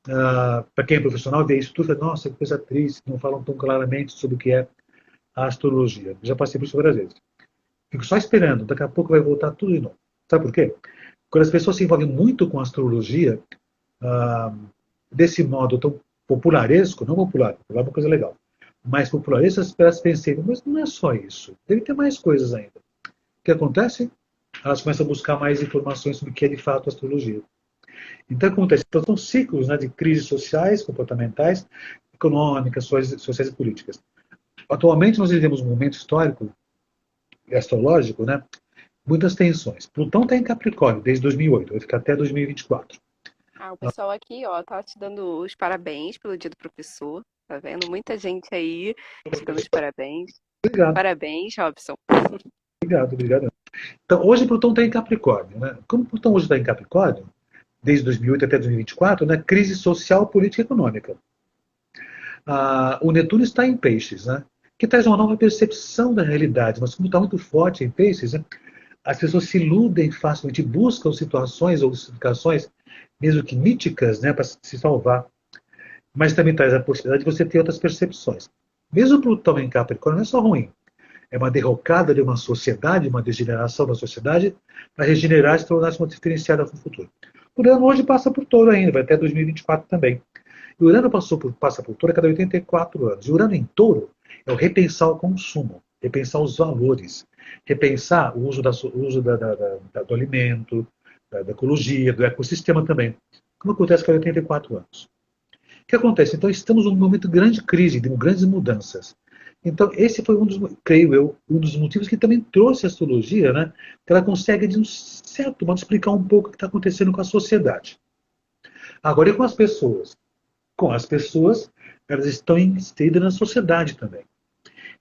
Para quem é profissional, vê isso tudo e fala, nossa, que coisa triste, não falam tão claramente sobre o que é a astrologia. Já passei por isso várias vezes. Fico só esperando, daqui a pouco vai voltar tudo de novo. Sabe por quê? Quando as pessoas se envolvem muito com a astrologia, ah, desse modo tão popularesco, não popular, popular é uma coisa legal, mas popularesco, elas pensam, mas não é só isso, deve ter mais coisas ainda. O que acontece? Elas começam a buscar mais informações sobre o que é de fato a astrologia. Então acontece, então, são ciclos, né, de crises sociais, comportamentais, econômicas, sociais e políticas. Atualmente nós vivemos um momento histórico e astrológico, né, muitas tensões. Plutão está em Capricórnio desde 2008, vai ficar até 2024. ah, o pessoal aqui, ó, tá te dando os parabéns pelo Dia do Professor. Tá vendo? Muita gente aí te dando os parabéns. Obrigado, Parabéns, Robson. obrigado, obrigado. Então, hoje Plutão está em Capricórnio. Né? Como Plutão hoje está em Capricórnio, desde 2008 até 2024, né, crise social, política e econômica. O Netuno está em Peixes, né, que traz uma nova percepção da realidade. Mas como está muito forte em Peixes, né, as pessoas se iludem facilmente, buscam situações ou situações, mesmo que míticas, né, para se salvar. Mas também traz a possibilidade de você ter outras percepções. Mesmo Plutão em Capricórnio não é só ruim. É uma derrocada de uma sociedade, uma degeneração da sociedade, para regenerar e se tornar uma diferenciada no futuro. O Urano hoje passa por touro ainda, vai até 2024 também. E o Urano passa por touro a cada 84 anos. E o Urano em touro é o repensar o consumo, repensar os valores, repensar o uso, do alimento, da ecologia, do ecossistema também. Como acontece a cada 84 anos. O que acontece? Então, estamos num momento de grande crise, de grandes mudanças. Então, esse foi creio eu, um dos motivos que também trouxe a astrologia, né? Que ela consegue, de um certo modo, explicar um pouco o que está acontecendo com a sociedade. Agora, e com as pessoas? Com as pessoas, elas estão inseridas na sociedade também.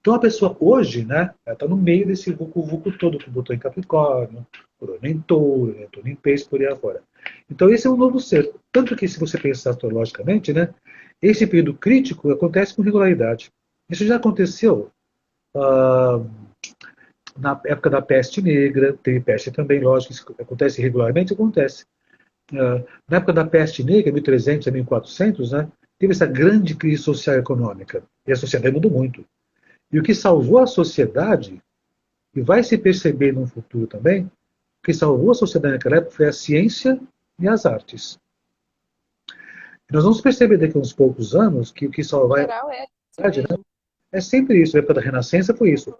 Então, a pessoa hoje, né? Ela está no meio desse vucu-vucu todo, que botou em Capricórnio, Urano em Touro, Netuno em Peixe, por aí afora. Então, esse é um novo ser. Tanto que, se você pensar astrologicamente, né? Esse período crítico acontece com regularidade. Isso já aconteceu ah, na época da peste negra, teve peste também, lógico, isso acontece regularmente, acontece. Na época da peste negra, 1300 a 1400, né, teve essa grande crise social e econômica, e a sociedade mudou muito. E o que salvou a sociedade, e vai se perceber no futuro também, o que salvou a sociedade naquela época foi a ciência e as artes. E nós vamos perceber daqui a uns poucos anos que o que Em salvar a geral, é isso sociedade, né, mesmo. é sempre isso. Na época da Renascença foi isso.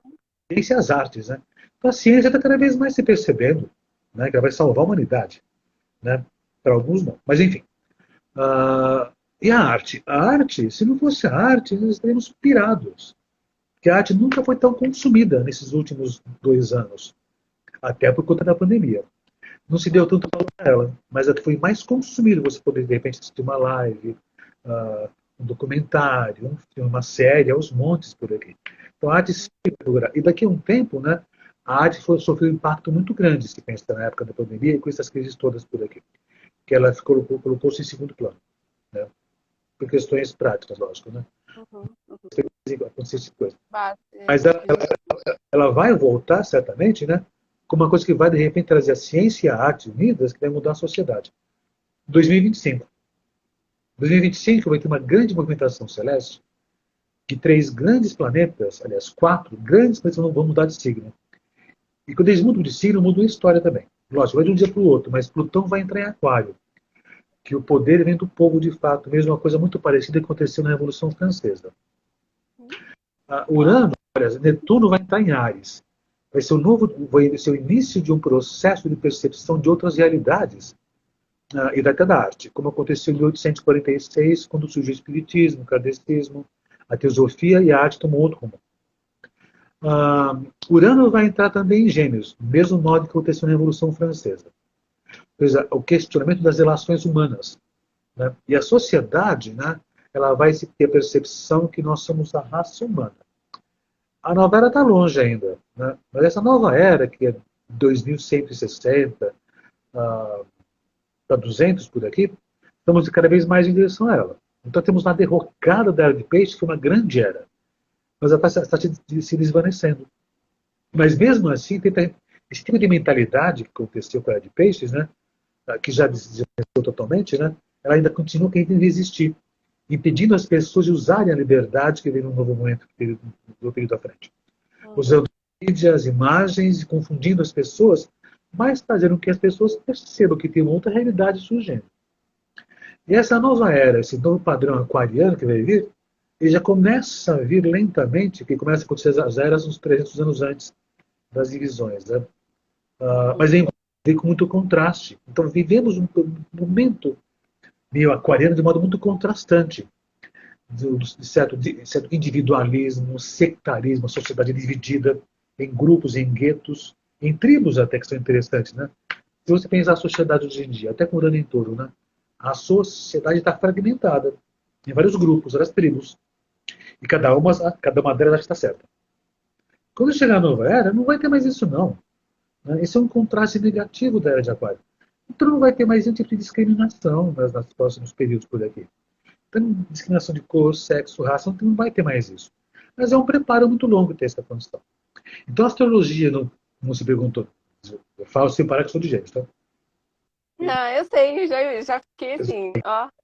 Ciência e as artes. Né? Então a ciência está cada vez mais se percebendo, né, que ela vai salvar a humanidade. Né? Para alguns não. Mas enfim. E a arte? A arte, se não fosse a arte, nós estaríamos pirados. Porque a arte nunca foi tão consumida nesses últimos 2 anos. Até por conta da pandemia. Não se deu tanto valor a ela, mas ela foi mais consumida. Você poder, de repente, assistir uma live, um documentário, um filme, uma série, aos montes por aqui. Então a arte sempre vai durar. E daqui a um tempo, né, a arte sofreu um impacto muito grande, se pensa na época da pandemia e com essas crises todas por aqui, que ela colocou-se em segundo plano, né, por questões práticas, lógico, né? Uhum, uhum. Acontecer esse coisa. Mas Base, ela vai voltar, certamente, né, com uma coisa que vai, de repente, trazer a ciência e a arte unidas, que vai mudar a sociedade. 2025. 2025 vai ter uma grande movimentação celeste, que três grandes planetas, aliás, quatro grandes planetas vão mudar de signo. E quando eles mudam de signo, mudam a história também. Lógico, vai de um dia para o outro, mas Plutão vai entrar em Aquário, que o poder vem do povo de fato, mesmo uma coisa muito parecida que aconteceu na Revolução Francesa. Urano, aliás, Netuno vai entrar em Áries. Vai ser o início de um processo de percepção de outras realidades e até da arte, como aconteceu em 1846, quando surgiu o Espiritismo, o Kardecismo, a Teosofia e a arte tomou outro rumo. Urano vai entrar também em Gêmeos, mesmo modo que aconteceu na Revolução Francesa. Ou seja, o questionamento das relações humanas. Né? E a sociedade, né, ela vai ter a percepção que nós somos a raça humana. A nova era está longe ainda, né? Mas essa nova era, que é 2160 para 200 por aqui, estamos cada vez mais em direção a ela. Então temos uma derrocada da era de peixe, que foi uma grande era, mas ela está se desvanecendo. Mas mesmo assim, esse tipo de mentalidade que aconteceu com a era de peixes, né, que já desvaneceu totalmente, né, ela ainda continua querendo existir, impedindo as pessoas de usarem a liberdade que vem num novo momento do período à frente. Usando mídias, imagens e confundindo as pessoas, mas fazendo com que as pessoas percebam que tem uma outra realidade surgindo. E essa nova era, esse novo padrão aquariano que vai vir, ele já começa a vir lentamente, que começa a acontecer as eras uns 300 anos antes das divisões. Né? Mas vem com muito contraste. Então vivemos um momento meio aquariano de modo muito contrastante. De certo individualismo, sectarismo, a sociedade dividida em grupos, em guetos, em tribos até, que são interessantes. Né? Se você pensar a sociedade hoje em dia, até com o Urano em Touro, né? A sociedade está fragmentada em vários grupos, várias tribos. E cada uma delas acha que está certa. Quando chegar a nova era, não vai ter mais isso não. Né? Esse é um contraste negativo da era de Aquário. Então não vai ter mais nenhum tipo de discriminação nos próximos períodos por aqui. Então, discriminação de cor, sexo, raça, não vai ter mais isso. Mas é um preparo muito longo ter essa condição. Então a astrologia, não se perguntou, eu falo sem parar que sou de Gêmeos, tá? não, eu sei, já fiquei assim,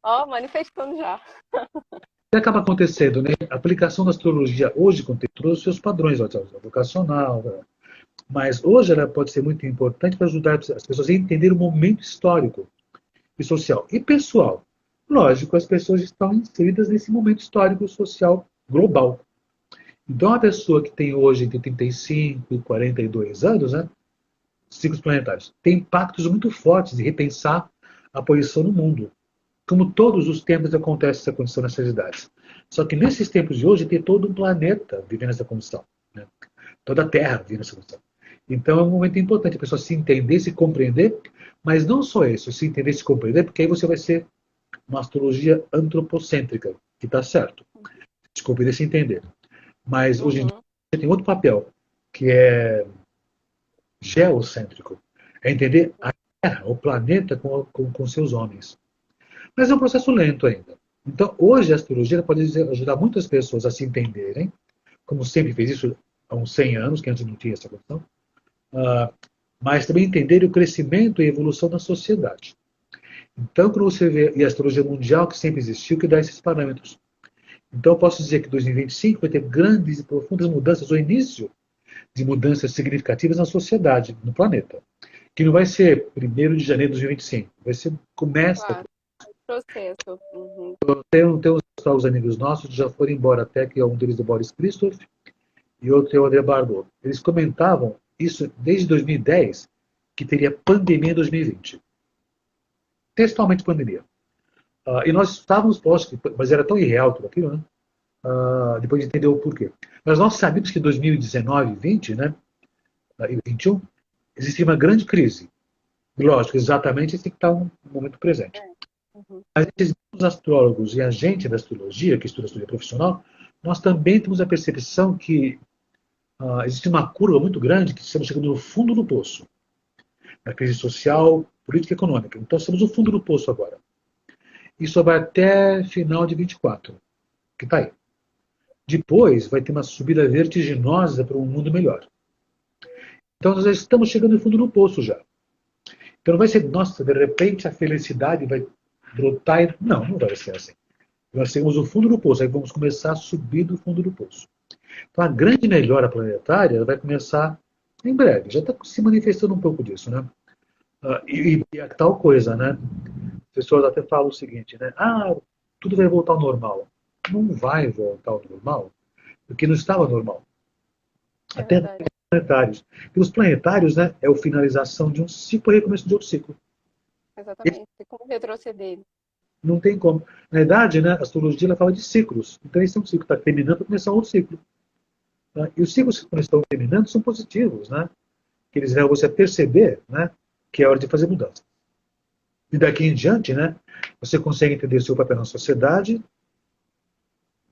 ó, manifestando já. O que acaba acontecendo, né? A aplicação da astrologia hoje contém os seus padrões, vocacional, né? Mas hoje ela pode ser muito importante para ajudar as pessoas a entender o momento histórico e social e pessoal. Lógico, as pessoas estão inseridas nesse momento histórico social global. Então, a pessoa que tem hoje entre 35 e 42 anos, né, ciclos planetários, tem impactos muito fortes de repensar a posição no mundo. Como todos os tempos acontece essa condição nessas idades. Só que nesses tempos de hoje tem todo um planeta vivendo essa condição. Né? Toda a Terra vivendo essa condição. Então é um momento importante a pessoa se entender, se compreender, mas não só isso, se entender, se compreender, porque aí você vai ser uma astrologia antropocêntrica, que está certo. Se compreender, se entender. Mas hoje em dia tem outro papel, que é geocêntrico. É entender a Terra, o planeta com seus homens. Mas é um processo lento ainda. Então, hoje a astrologia pode ajudar muitas pessoas a se entenderem, como sempre fez isso há uns 100 anos, que antes não tinha essa questão, mas também entender o crescimento e evolução da sociedade. Então, quando você vê, e a astrologia mundial, que sempre existiu, que dá esses parâmetros. Então, eu posso dizer que 2025 vai ter grandes e profundas mudanças, o início de mudanças significativas na sociedade, no planeta. Que não vai ser 1º de janeiro de 2025, vai ser, começa... Claro, processo. Uhum. Tem uns amigos nossos que já foram embora até, que é um deles é o Boris Christoph, e outro é o André Barbot. Eles comentavam isso desde 2010, que teria pandemia em 2020. Textualmente pandemia. E nós estávamos postos, mas era tão irreal tudo aquilo, né? Depois de entender o porquê. Mas nós sabíamos que em 2019 e 20, né, e 21, existia uma grande crise. Lógico, exatamente esse que está no momento presente. Uhum. Mas os astrólogos e a gente da astrologia, que estuda astrologia profissional, nós também temos a percepção que existe uma curva muito grande que estamos chegando no fundo do poço, na crise Sim. social, política e econômica. Então estamos no fundo do poço agora. Isso vai até final de 24, que está aí. Depois vai ter uma subida vertiginosa para um mundo melhor. Então nós já estamos chegando no fundo do poço já. Então não vai ser, nossa, de repente a felicidade vai brotar. Não, não vai ser assim. Nós temos o fundo do poço, aí vamos começar a subir do fundo do poço. Então a grande melhora planetária vai começar em breve. Já está se manifestando um pouco disso, né? E a tal coisa, né? As pessoas até falam o seguinte, né? Tudo vai voltar ao normal. Não vai voltar ao normal, porque não estava normal. É Até verdade. planetários. E os planetários, né, é a finalização de um ciclo e recomeço de outro ciclo. Esse Exatamente. Tem como retroceder. não tem como. Na verdade, né, a astrologia ela fala de ciclos. Então, esse é um ciclo que está terminando para começar outro ciclo. Tá? E os ciclos que estão terminando são positivos, né? Que eles levam você a perceber, né, que é hora de fazer mudança. E daqui em diante, né, você consegue entender seu papel na sociedade,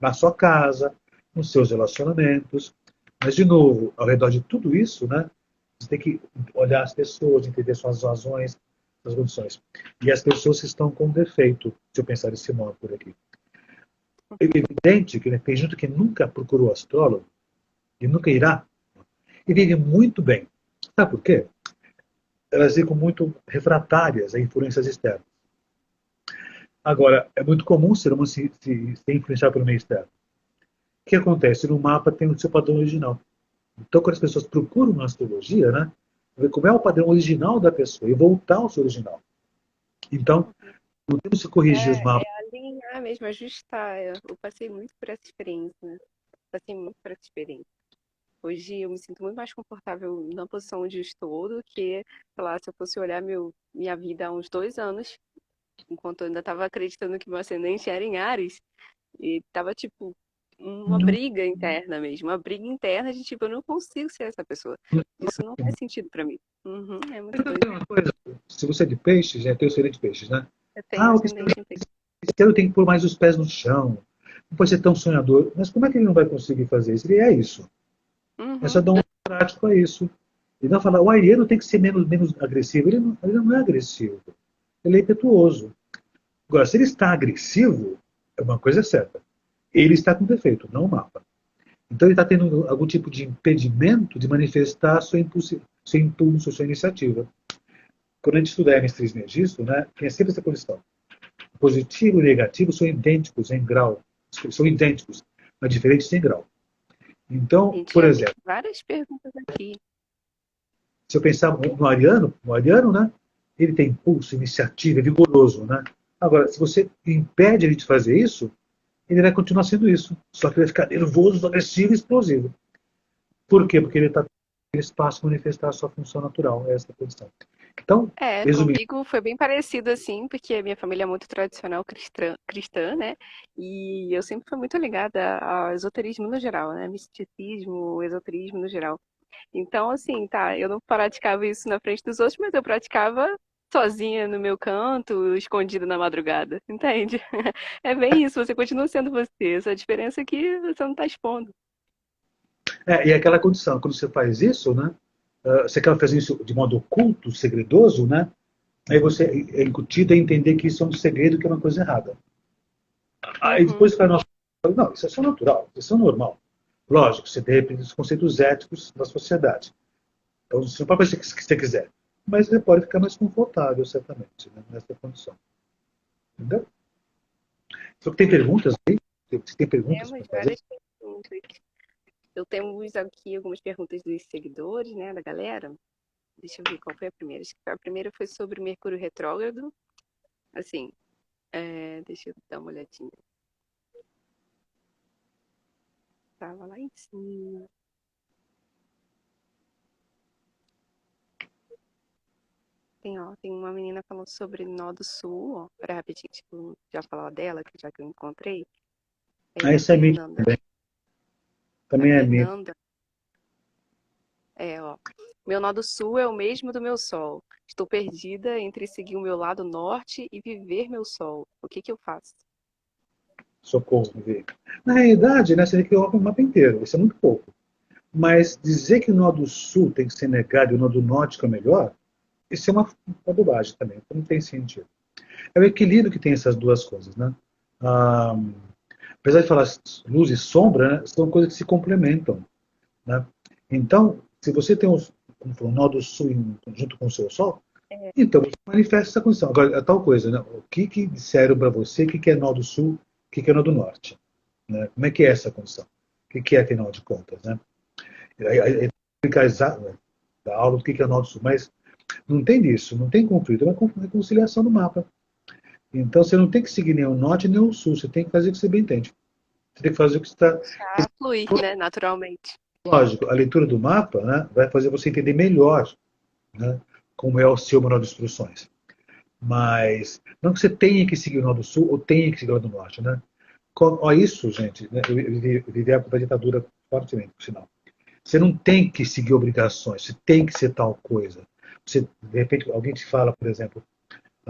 na sua casa, nos seus relacionamentos. Mas, de novo, ao redor de tudo isso, né, você tem que olhar as pessoas, entender suas razões, suas condições. E as pessoas que estão com defeito, se eu pensar desse modo por aqui. É evidente que tem gente que nunca procurou astrólogo e nunca irá, e vive muito bem. Sabe por quê? Elas ficam muito refratárias a influências externas. Agora, é muito comum o ser humano se influenciar pelo meio externo. O que acontece? No mapa tem o seu padrão original. Então, quando as pessoas procuram na astrologia, né, ver como é o padrão original da pessoa e voltar ao seu original. Então, Uhum. não temos que corrigir os É mapas. alinhar mesmo, ajustar. Eu passei muito por essa experiência, né? Passei muito por essa experiência. Hoje eu me sinto muito mais confortável na posição onde eu estou do que, sei lá, se eu fosse olhar minha vida há uns 2 anos, enquanto eu ainda estava acreditando que meu ascendente era em Áries, e tava, tipo, uma briga interna mesmo, uma briga interna de, tipo, eu não consigo ser essa pessoa. Isso não faz sentido pra mim. Uhum, é muito doido. Uma coisa, se você é de peixes, já tem o ser de peixes, né? Eu tenho O ascendente em peixe. pisciano tem que pôr mais os pés no chão, não pode ser tão sonhador. Mas como é que ele não vai conseguir fazer isso? Ele é isso. É só Uhum, dar um prático a isso. E não falar, o ariano tem que ser menos agressivo. Ele não é agressivo. Ele é impetuoso. Agora, se ele está agressivo, é uma coisa certa. Ele está com defeito, não o mapa. Então ele está tendo algum tipo de impedimento de manifestar seu impulso, sua iniciativa. Quando a gente estuda Hermes Trismegisto, né, tem sempre essa condição. Positivo e negativo são idênticos em grau. São idênticos, mas diferentes em grau. Então, gente, por já tem exemplo, várias perguntas aqui. se eu pensar no ariano, né, ele tem impulso, iniciativa, é vigoroso. Né? Agora, se você impede ele de fazer isso, ele vai continuar sendo isso. Só que ele vai ficar nervoso, agressivo e explosivo. Por quê? Porque ele está tendo espaço para manifestar a sua função natural. Essa é a condição. Então, É, resumindo, comigo foi bem parecido assim, porque a minha família é muito tradicional cristã, né? E eu sempre fui muito ligada ao esoterismo no geral, né? Misticismo, esoterismo no geral. Então, assim, tá, eu não praticava isso na frente dos outros, mas eu praticava sozinha no meu canto, escondida na madrugada, entende? É bem isso, você continua sendo você, só a diferença é que você não tá expondo. e aquela condição, quando você faz isso, né, você quer fazer isso de modo oculto, segredoso, né, aí você é incutido a entender que isso é um segredo, que é uma coisa errada. Aí Uhum, depois fica nosso. Não, isso é só natural, isso é normal. Lógico, você tem os conceitos éticos da sociedade. Então, você não pode fazer o que você quiser. Mas você pode ficar mais confortável, certamente, né, nessa condição. Entendeu? Só que tem sim. perguntas aí? Você tem perguntas para Temos fazer? várias perguntas. Eu temos aqui algumas perguntas dos seguidores, né, da galera. Deixa eu ver qual foi a primeira. Acho que a primeira foi sobre Mercúrio retrógrado. Assim, deixa eu dar uma olhadinha. Tava lá em cima. Tem uma menina falando sobre Nó do Sul, ó. Pera rapidinho, tipo, já falar dela, que já que eu encontrei. É a Essa é minha Fernanda. também. A Também é minha. Fernanda, ó. Meu nó do sul é o mesmo do meu sol. Estou perdida entre seguir o meu lado norte e viver meu sol. O que que eu faço? Socorro, ver. Na realidade, né, você tem que ir o mapa inteiro, isso é muito pouco. Mas dizer que o nó do sul tem que ser negado e o nó do norte que é o melhor, isso é uma bobagem também, então não tem sentido. É o equilíbrio que tem essas duas coisas, né? Ah, apesar de falar luz e sombra, né, são coisas que se complementam, né? Então, se você tem um nó do sul junto com o seu sol, então você manifesta essa condição. Agora, é tal coisa, né? O que que disseram para você, o que que é nó do sul, o que que é nó do norte, né? Como é que é essa condição? O que que é, afinal de contas, né? Aí explicar da aula do que é nó do sul, mas não tem isso, não tem conflito, é uma conciliação no mapa. Então você não tem que seguir nem o norte nem o sul, você tem que fazer o que você bem entende. Você tem que fazer o que está. Deixar fluir, né, naturalmente. Lógico, a leitura do mapa, né, vai fazer você entender melhor, né, como é o seu manual de instruções. Mas não que você tenha que seguir o nó do sul ou tenha que seguir o nó do norte. Né? Ó, isso, gente, né, eu vivi a época da ditadura fortemente, por sinal. Você não tem que seguir obrigações, você tem que ser tal coisa. Você, de repente, alguém te fala, por exemplo,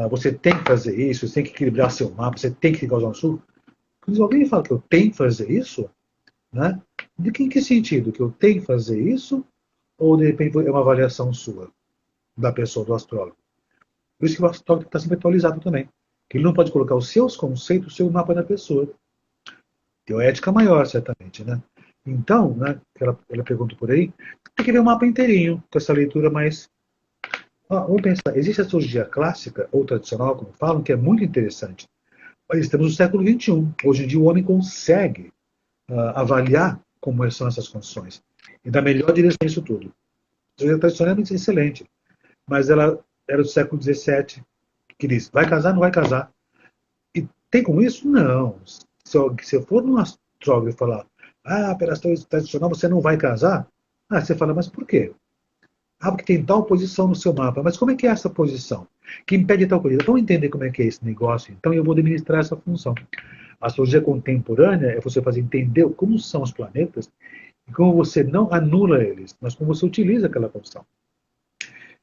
você tem que fazer isso, você tem que equilibrar seu mapa, você tem que ir ao Zona Sul. Quando alguém fala que eu tenho que fazer isso, né? De que sentido? Que eu tenho que fazer isso? Ou de repente é uma avaliação sua, da pessoa, do astrólogo? Por isso que o astrólogo está sempre atualizado também. Que ele não pode colocar os seus conceitos, o seu mapa da pessoa. Tem uma ética maior, certamente, né? Então, né, ela pergunta por aí, tem que ver o mapa inteirinho, com essa leitura mais. Vamos pensar, existe a astrologia clássica, ou tradicional, como falam, que é muito interessante. Mas estamos no século XXI. Hoje em dia o homem consegue avaliar como são essas condições e dar melhor direção a isso tudo. A astrologia tradicional é excelente, mas ela era do século XVII, que diz, vai casar, não vai casar. E tem como isso? Não. Se eu for num astrólogo e falar, pela astrologia tradicional você não vai casar, você fala, mas por quê? Porque tem tal posição no seu mapa. Mas como é que é essa posição? Que impede tal coisa? Vamos entender como é que é esse negócio, então eu vou administrar essa função. A astrologia contemporânea é você fazer entender como são os planetas e como você não anula eles, mas como você utiliza aquela função.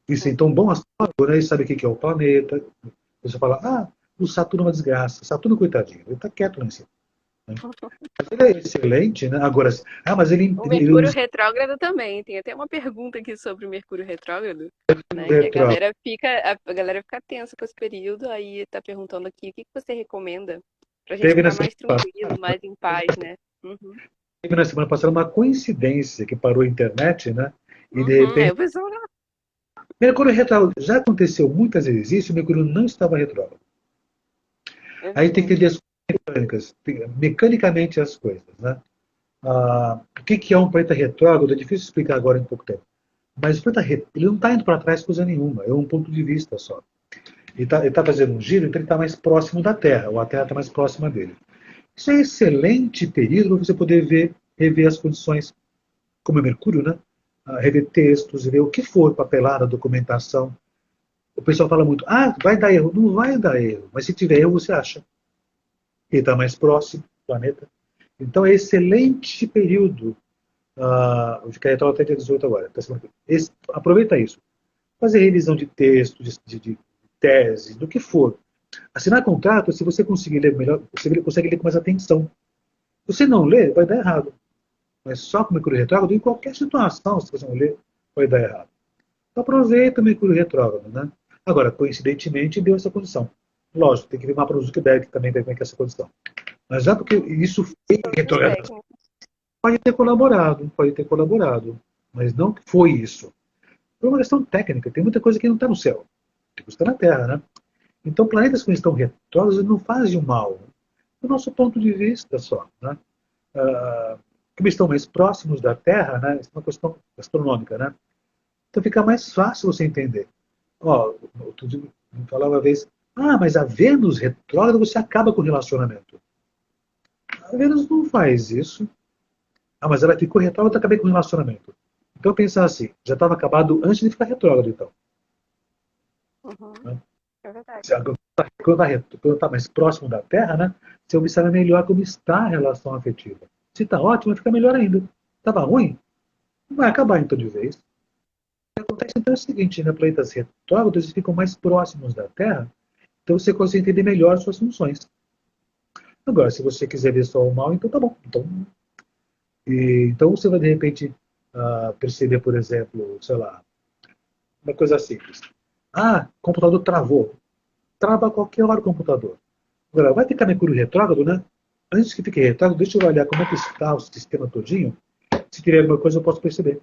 Isso, então, bom astrólogo, né, ele sabe o que é o planeta. Você fala, o Saturno é uma desgraça. Saturno, coitadinho, ele está quieto lá em cima. Né? Mas ele é excelente, né? Agora, mas O Mercúrio retrógrado também. Tem até uma pergunta aqui sobre o Mercúrio retrógrado, né? Que a galera fica tensa com esse período, aí tá perguntando aqui o que que você recomenda pra gente teve ficar nessa, mais tranquilo, mais em paz, né? Uhum. teve na semana passada uma coincidência que parou a internet, né? E de Uhum. Aí repente, o pessoal, Mercúrio retrógrado já aconteceu muitas vezes isso, o Mercúrio não estava retrógrado. é Aí tem que verdade. entender as mecânicas, mecanicamente as coisas, né? O que é um planeta retrógrado? É difícil explicar agora em pouco tempo. Mas o planeta ele não está indo para trás coisa nenhuma, é um ponto de vista só. Ele tá fazendo um giro, então ele está mais próximo da Terra, ou a Terra está mais próxima dele. Isso é um excelente período para você poder rever as condições, como é Mercúrio, né? Rever textos, ver o que for, papelada, documentação. O pessoal fala muito, vai dar erro. Não vai dar erro, mas se tiver erro, você acha. Ele está mais próximo do planeta. Então é excelente período. Vou ficar até dia 18 agora. Aproveita isso. Fazer revisão de texto, de tese, do que for. Assinar contrato, se você conseguir ler melhor, você consegue ler com mais atenção. Se você não ler, vai dar errado. Mas só com o Mercúrio retrógrado, em qualquer situação, se você não ler, vai dar errado. Então aproveita o Mercúrio retrógrado, né? Agora, coincidentemente, deu essa condição. Lógico, tem que ver o mapa do Zuckerberg também ver como é que é essa condição. Mas já porque isso foi Outras retrogrado, técnicas. pode ter colaborado, mas não foi isso. Foi uma questão técnica, tem muita coisa que não está no céu, tem coisa que está na Terra, né? Então, planetas que estão retrógrados não fazem mal, do nosso ponto de vista só, né? Como estão mais próximos da Terra, né? Isso é uma questão astronômica, né? Então fica mais fácil você entender. Tu me falava uma vez, mas a Vênus retrógrada você acaba com o relacionamento. A Vênus não faz isso. Mas ela ficou retrógrada, eu acabei com o relacionamento. Então pensar assim, já estava acabado antes de ficar retrógrado, então. Uhum. Né? É verdade. Quando está mais próximo da Terra, né, você observa melhor como está a relação afetiva. Se está ótimo, fica melhor ainda. Estava ruim, não vai acabar então de vez. acontece então é o seguinte, né? Planetas retrógrados eles ficam mais próximos da Terra, então você consegue entender melhor suas funções. Agora, se você quiser ver só o mal, então tá bom. Então você vai de repente perceber, por exemplo, sei lá, uma coisa simples. Ah, computador travou. Trava a qualquer hora o computador. Agora, vai ficar Mercúrio retrógrado, né? Antes que fique retrógrado, deixa eu olhar como é que está o sistema todinho. Se tiver alguma coisa, eu posso perceber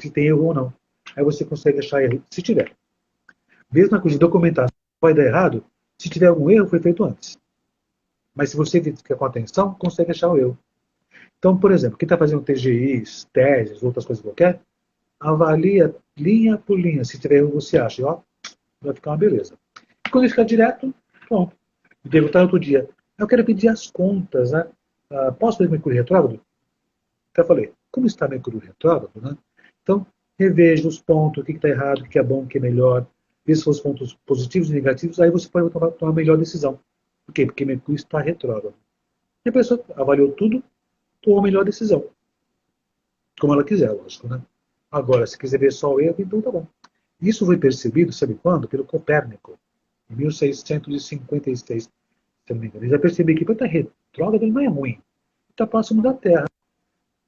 se tem erro ou não. Aí você consegue achar erro, se tiver. Mesma coisa de documentação, vai dar errado, se tiver algum erro, foi feito antes. Mas se você ficar com atenção, consegue achar o erro. Então, por exemplo, quem está fazendo TGIs, teses, outras coisas qualquer, avalia linha por linha. Se tiver erro, você acha. E, ó, vai ficar uma beleza. E quando ele ficar direto, pronto. Me perguntaram outro dia, eu quero pedir as contas, né? Posso fazer Mercúrio retrógrado? Até falei, como está Mercúrio retrógrado, né? Então, reveja os pontos, o que está errado, o que é bom, o que é melhor, vê se são os pontos positivos e negativos, aí você pode tomar uma melhor decisão. Por quê? Porque Mercúrio está retrógrado. E a pessoa avaliou tudo, tomou a melhor decisão. Como ela quiser, lógico, né? Agora, se quiser ver só o erro, então tá bom. Isso foi percebido, sabe quando? Pelo Copérnico, em 1656, se não me engano. Ele já percebeu que para estar retrógrado não é ruim. Está próximo da Terra.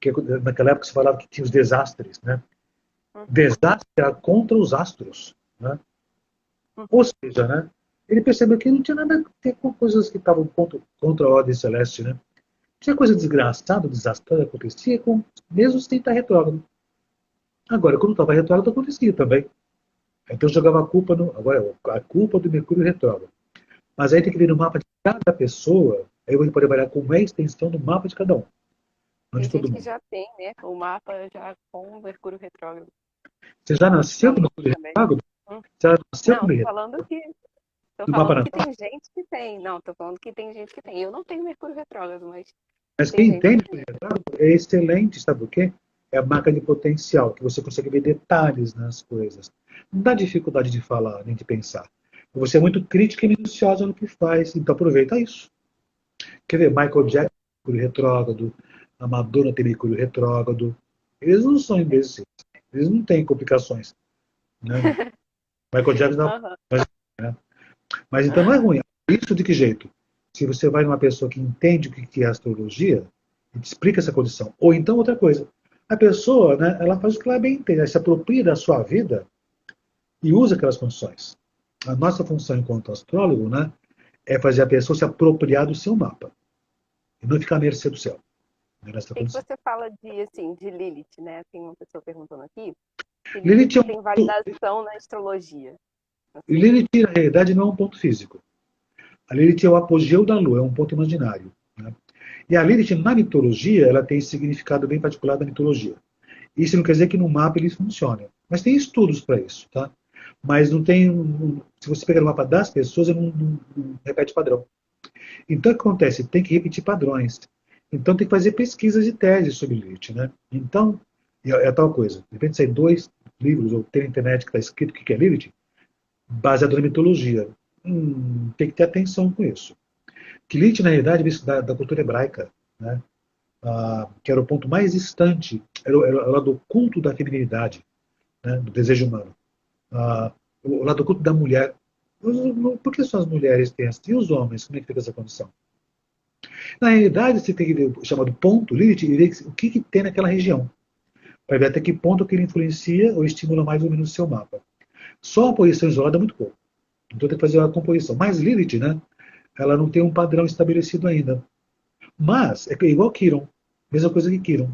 Que naquela época se falava que tinha os desastres, né? Desastre era contra os astros, né? Ou seja, né? Ele percebeu que não tinha nada a ver com coisas que estavam contra a ordem celeste, né? Tinha coisa desgraçada, desastrosa que acontecia, mesmo sem estar retrógrado. Agora, quando estava retrógrado, acontecia também. Então jogava a culpa agora, a culpa do Mercúrio retrógrado. Mas aí tem que ver no mapa de cada pessoa, aí você pode avaliar como é a extensão do mapa de cada um. Não Tem de todo gente que mundo. já tem, né? O mapa já com o Mercúrio retrógrado. Você já nasceu com o Ultimamente Mercúrio também. retrógrado? Hum. Você já nasceu com Não, o Mercúrio tô do mapa falando que natal? tem gente que tem. Não, tô falando que tem gente que tem. Eu não tenho Mercúrio retrógrado, mas Mas tem quem gente tem que Mercúrio tem. retrógrado é excelente, sabe por quê? É a marca de potencial, que você consegue ver detalhes nas coisas. Não dá dificuldade de falar, nem de pensar. Você é muito crítica e minuciosa no que faz, então aproveita isso. Quer ver, Michael Jackson tem Mercúrio retrógrado, a Madonna tem Mercúrio retrógrado. Eles não são imbecis, eles não têm complicações. Né? Michael Jackson não, Aham. mas então não é ruim. Isso de que jeito? Se você vai numa pessoa que entende o que é astrologia e te explica essa condição. Ou então outra coisa. A pessoa, né, ela faz o que ela bem entende, ela se apropria da sua vida e usa aquelas condições. A nossa função enquanto astrólogo, né, é fazer a pessoa se apropriar do seu mapa e não ficar à mercê do céu. Né, nessa O que que condição. você fala de, assim, de Lilith, né? Tem uma pessoa perguntando aqui. Se Lilith, Lilith tem validação na astrologia. Assim. Lilith, na realidade, não é um ponto físico. A Lilith é o apogeu da Lua, é um ponto imaginário. Né? E a Lilith, na mitologia, ela tem significado bem particular da mitologia. Isso não quer dizer que no mapa ele funcione. Mas tem estudos para isso. Tá? Mas não tem. Se você pegar o mapa das pessoas, ele não repete padrão. Então, o que acontece? Tem que repetir padrões. Então, tem que fazer pesquisas e teses sobre Lilith. Né? Então, é tal coisa. De repente, sair 2 livros, ou ter na internet que está escrito o que é Lilith, baseado na mitologia. Tem que ter atenção com isso. Que Lilith, na realidade, veio da cultura hebraica, né? Que era o ponto mais distante, era o lado oculto da feminilidade, né? Do desejo humano. O lado oculto da mulher. Por que só as mulheres têm assim? E os homens? Como é que fica essa condição? Na realidade, você tem que ver o chamado ponto Lilith e ver o que tem naquela região. Para ver até que ponto que ele influencia ou estimula mais ou menos o seu mapa. Só a posição isolada é muito pouco. Então tem que fazer uma composição. Mas Lilith, né? Ela não tem um padrão estabelecido ainda. Mas é igual Quiron. Mesma coisa que Quiron.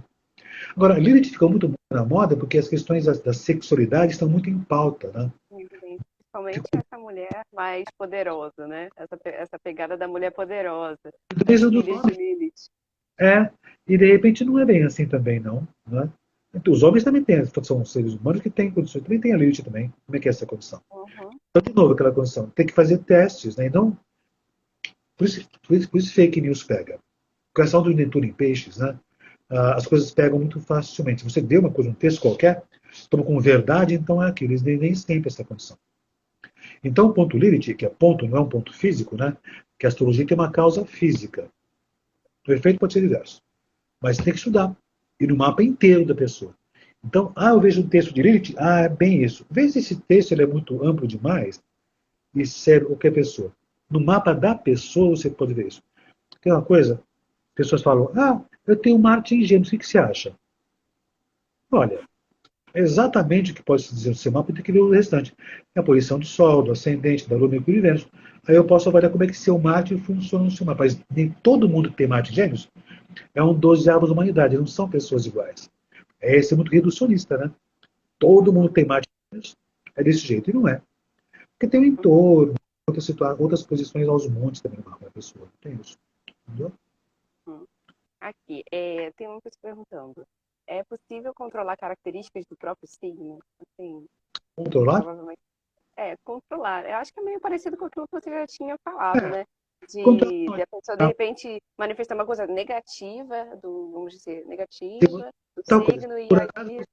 Agora, Lilith ficou muito na moda porque as questões da sexualidade estão muito em pauta. Né? Principalmente essa mulher mais poderosa, né? Essa pegada da mulher poderosa, das Desde dos filhas de homens. Lilith. E de repente não é bem assim também, não. Né? Então, os homens também têm, são seres humanos que têm condições, também tem a Lilith também. Como é que é essa condição? Uhum. Então, de novo, aquela condição. Tem que fazer testes, né? Então, por isso fake news pega. Com essa onda de Netuno em peixes, né? As coisas pegam muito facilmente. Se você deu uma coisa, um texto qualquer, toma como verdade, então é aquilo. Eles nem sempre essa condição. Então, o ponto Lilith, que é ponto, não é um ponto físico, né? Que a astrologia tem uma causa física. O efeito pode ser diverso. Mas tem que estudar. E no mapa inteiro da pessoa. Então, eu vejo um texto de Lilith, é bem isso. Vê se esse texto ele é muito amplo demais e serve qualquer pessoa. No mapa da pessoa você pode ver isso. Tem uma coisa, pessoas falam, eu tenho Marte em Gêmeos, o que você acha? Olha, é exatamente o que pode se dizer no seu mapa, tem que ver o restante. É a posição do Sol, do ascendente, da Lua, Mercúrio e Vênus. Aí eu posso avaliar como é que seu Marte funciona no seu mapa. Mas nem todo mundo que tem Marte em Gêmeos é um 12º da humanidade, não são pessoas iguais. Esse é muito reducionista, né? Todo mundo tem Marte em Gêmeos, é desse jeito, e não é. Porque tem o entorno, outras posições aos montes também no mapa da pessoa. Tem isso. Entendeu? Hum. Aqui, tem uma pessoa perguntando. É possível controlar características do próprio signo? Assim, Controlar? provavelmente. Controlar. Eu acho que é meio parecido com aquilo que você já tinha falado, né? De Controlar. a pessoa, de repente, manifestar uma coisa negativa, vamos dizer, Se, negativa do tal coisa, signo, e aí.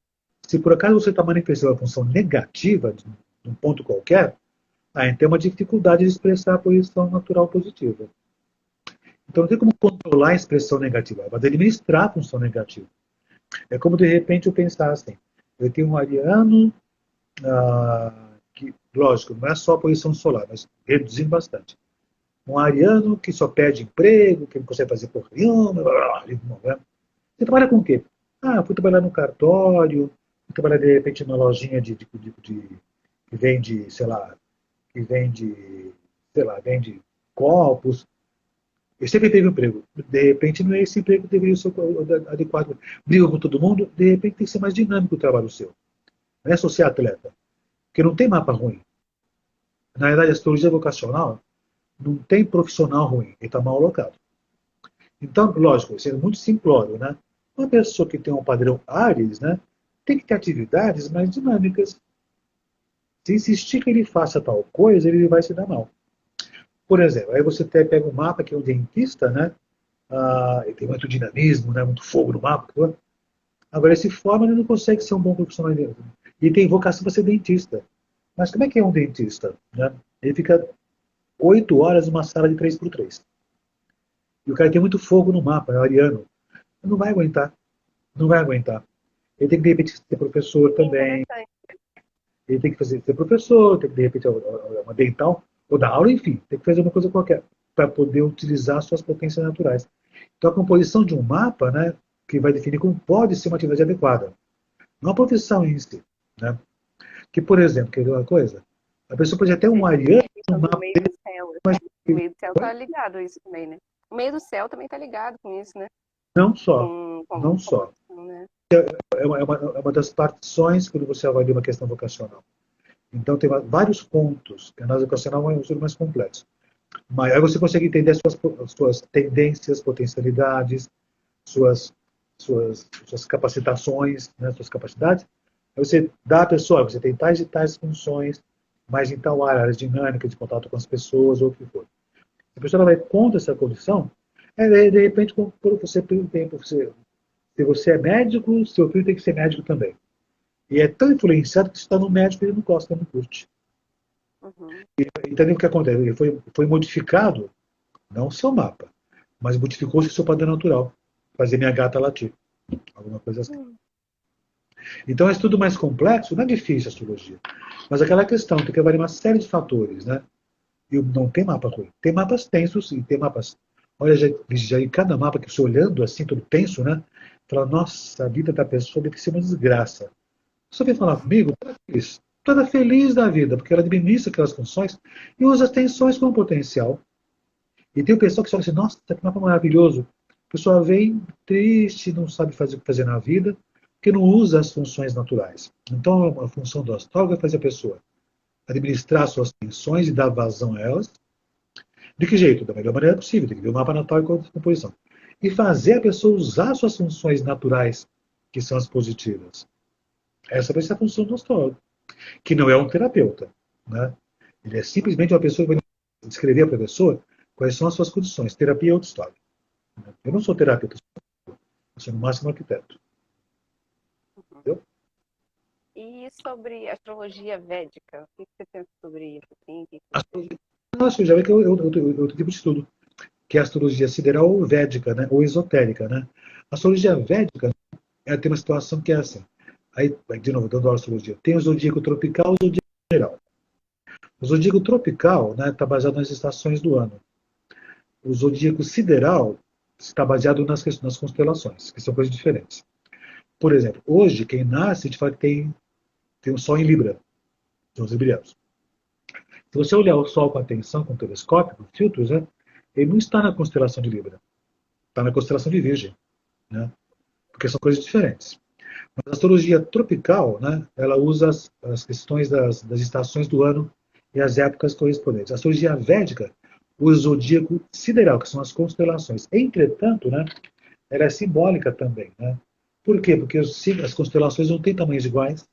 se por acaso você está manifestando a função negativa de um ponto qualquer, aí tem uma dificuldade de expressar a posição natural positiva. Então não tem como controlar a expressão negativa, mas administrar a função negativa. É como de repente eu pensar assim, eu tenho um ariano que, lógico, não é só a posição solar, mas reduzindo bastante. Um ariano que só perde emprego, que não consegue fazer porra nenhuma, né? Você trabalha com o quê? Fui trabalhar no cartório, fui trabalhar de repente numa lojinha que vende, sei lá, que vende, sei lá, vende copos. Eu sempre teve um emprego. De repente, não é esse emprego que deveria ser adequado. Briga com todo mundo, de repente tem que ser mais dinâmico o trabalho seu. Não é só ser atleta. Porque não tem mapa ruim. Na verdade, a astrologia vocacional não tem profissional ruim. Ele está mal alocado. Então, lógico, sendo muito simplório, né? Uma pessoa que tem um padrão Ares, né? Tem que ter atividades mais dinâmicas. Se insistir que ele faça tal coisa, ele vai se dar mal. Por exemplo, aí você pega um mapa que é um dentista, né? Ele tem muito dinamismo, né? Muito fogo no mapa. Agora, esse forma, ele não consegue ser um bom profissional. E tem vocação para ser dentista. Mas como é que é um dentista? Né? Ele fica 8 horas numa sala de 3x3. E o cara tem muito fogo no mapa, é ariano. Não vai aguentar. Não vai aguentar. Ele tem que, de repente, ser professor também. Interessante. Ele tem que ser professor, tem que, de repente, uma dental, ou dar aula, enfim. Tem que fazer uma coisa qualquer para poder utilizar suas potências naturais. Então, a composição de um mapa, né, que vai definir como pode ser uma atividade adequada. Não a profissão em si. Né? Que, por exemplo, quer ver uma coisa? A pessoa pode até um ariano no Do mapa meio dele, do céu. mas O meio do céu tá ligado a isso também, né? O meio do céu também tá ligado com isso, né? não só. Com Não só. composição, né? É uma das partições quando você avalia uma questão vocacional. Então, tem vários pontos. A análise vocacional é um estudo mais complexo. Mas aí você consegue entender as suas tendências, potencialidades, suas, suas capacitações, né, suas capacidades. Aí você dá à pessoa, você tem tais e tais funções, mas em tal área dinâmica de contato com as pessoas, ou o que for. Se a pessoa vai contra essa condição, de repente, por você tem tempo, se você é médico, seu filho tem que ser médico também. E é tão influenciado que se está no médico, ele não gosta, não curte. Uhum. Entendeu o que acontece? Ele foi modificado, não o seu mapa, mas modificou-se o seu padrão natural. Fazer minha gata latir. Alguma coisa assim. Então, é estudo mais complexo, não é difícil a astrologia. Mas aquela questão, tem que avaliar uma série de fatores, né? E não tem mapa ruim. Tem mapas tensos, sim, tem mapas. Olha, já em cada mapa que você olhando assim, todo tenso, né? Fala, nossa, a vida da pessoa deve ser uma desgraça. Você vem falar comigo, toda feliz da vida, porque ela administra aquelas funções e usa as tensões como potencial. E tem o pessoal que fala assim, nossa, que mapa maravilhoso. A pessoa vem triste, não sabe fazer o que fazer na vida, porque não usa as funções naturais. Então, a função do astrólogo é fazer a pessoa administrar suas tensões e dar vazão a elas. De que jeito? Da melhor maneira possível. Tem que ver o mapa natal e a composição. E fazer a pessoa usar suas funções naturais, que são as positivas. Essa vai ser a função do astrólogo, que não é um terapeuta. Né? Ele é simplesmente uma pessoa que vai descrever para a pessoa quais são as suas condições. Terapia é outra história. Eu não sou terapeuta, eu sou no máximo arquiteto. Entendeu? E sobre astrologia védica, o que você pensa sobre isso? Assim, Nossa, já vê que é outro tipo de estudo, que é a astrologia sideral ou védica, né? Ou esotérica. Né? A astrologia védica tem uma situação que é assim. Aí, de novo, dando a astrologia. Tem o zodíaco tropical e o zodíaco geral. O zodíaco tropical, né, está baseado nas estações do ano. O zodíaco sideral está baseado nas constelações, que são coisas diferentes. Por exemplo, hoje, quem nasce, a gente fala que tem um Sol em Libra, são os librianos. Se você olhar o Sol com atenção, com telescópio, com filtros, né, ele não está na constelação de Libra, está na constelação de Virgem, né, porque são coisas diferentes. Mas a astrologia tropical, né, ela usa as questões das estações do ano e as épocas correspondentes. A astrologia védica usa o zodíaco sideral, que são as constelações. Entretanto, né, ela é simbólica também. Né? Por quê? Porque as constelações não têm tamanhos iguais,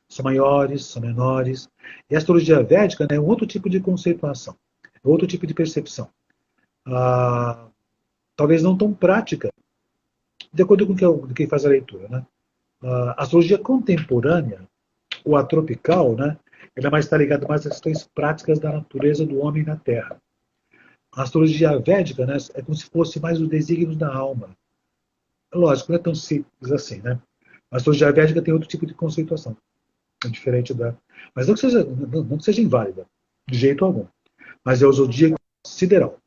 são maiores, são menores. E a astrologia védica, né, é um outro tipo de conceituação, é outro tipo de percepção. Ah, talvez não tão prática, de acordo com quem faz a leitura. Né? A astrologia contemporânea, ou a tropical, né, ela mais está ligada mais às questões práticas da natureza do homem na Terra. A astrologia védica, né, é como se fosse mais os desígnios da alma. Lógico, não é tão simples assim, né? A astrologia védica tem outro tipo de conceituação, é diferente da. Mas não que seja inválida, de jeito algum. Mas é o zodíaco sideral,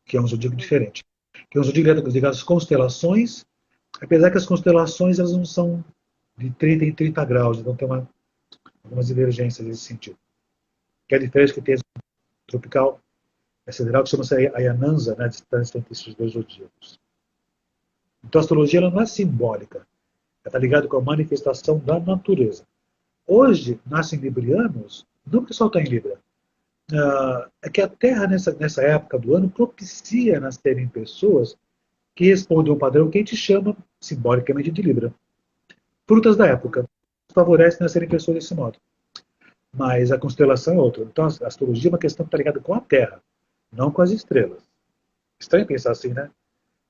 que é um zodíaco diferente. Que é um zodíaco ligado às constelações, apesar que as constelações elas não são de 30 em 30 graus, então tem algumas divergências nesse sentido. Que é diferente que tem a tropical, a sideral, que chama-se a Yananza, né, a distância entre esses dois zodíacos. Então a astrologia ela não é simbólica, ela está ligada com a manifestação da natureza. Hoje, nascem librianos, não porque o Sol está em Libra, é que a Terra, nessa época do ano, propicia nascerem pessoas que respondem a um padrão que a gente chama, simbolicamente, de Libra. Frutas da época. Favorece nascerem pessoas desse modo. Mas a constelação é outra. Então, a astrologia é uma questão que está ligada com a Terra, não com as estrelas. Estranho pensar assim, né?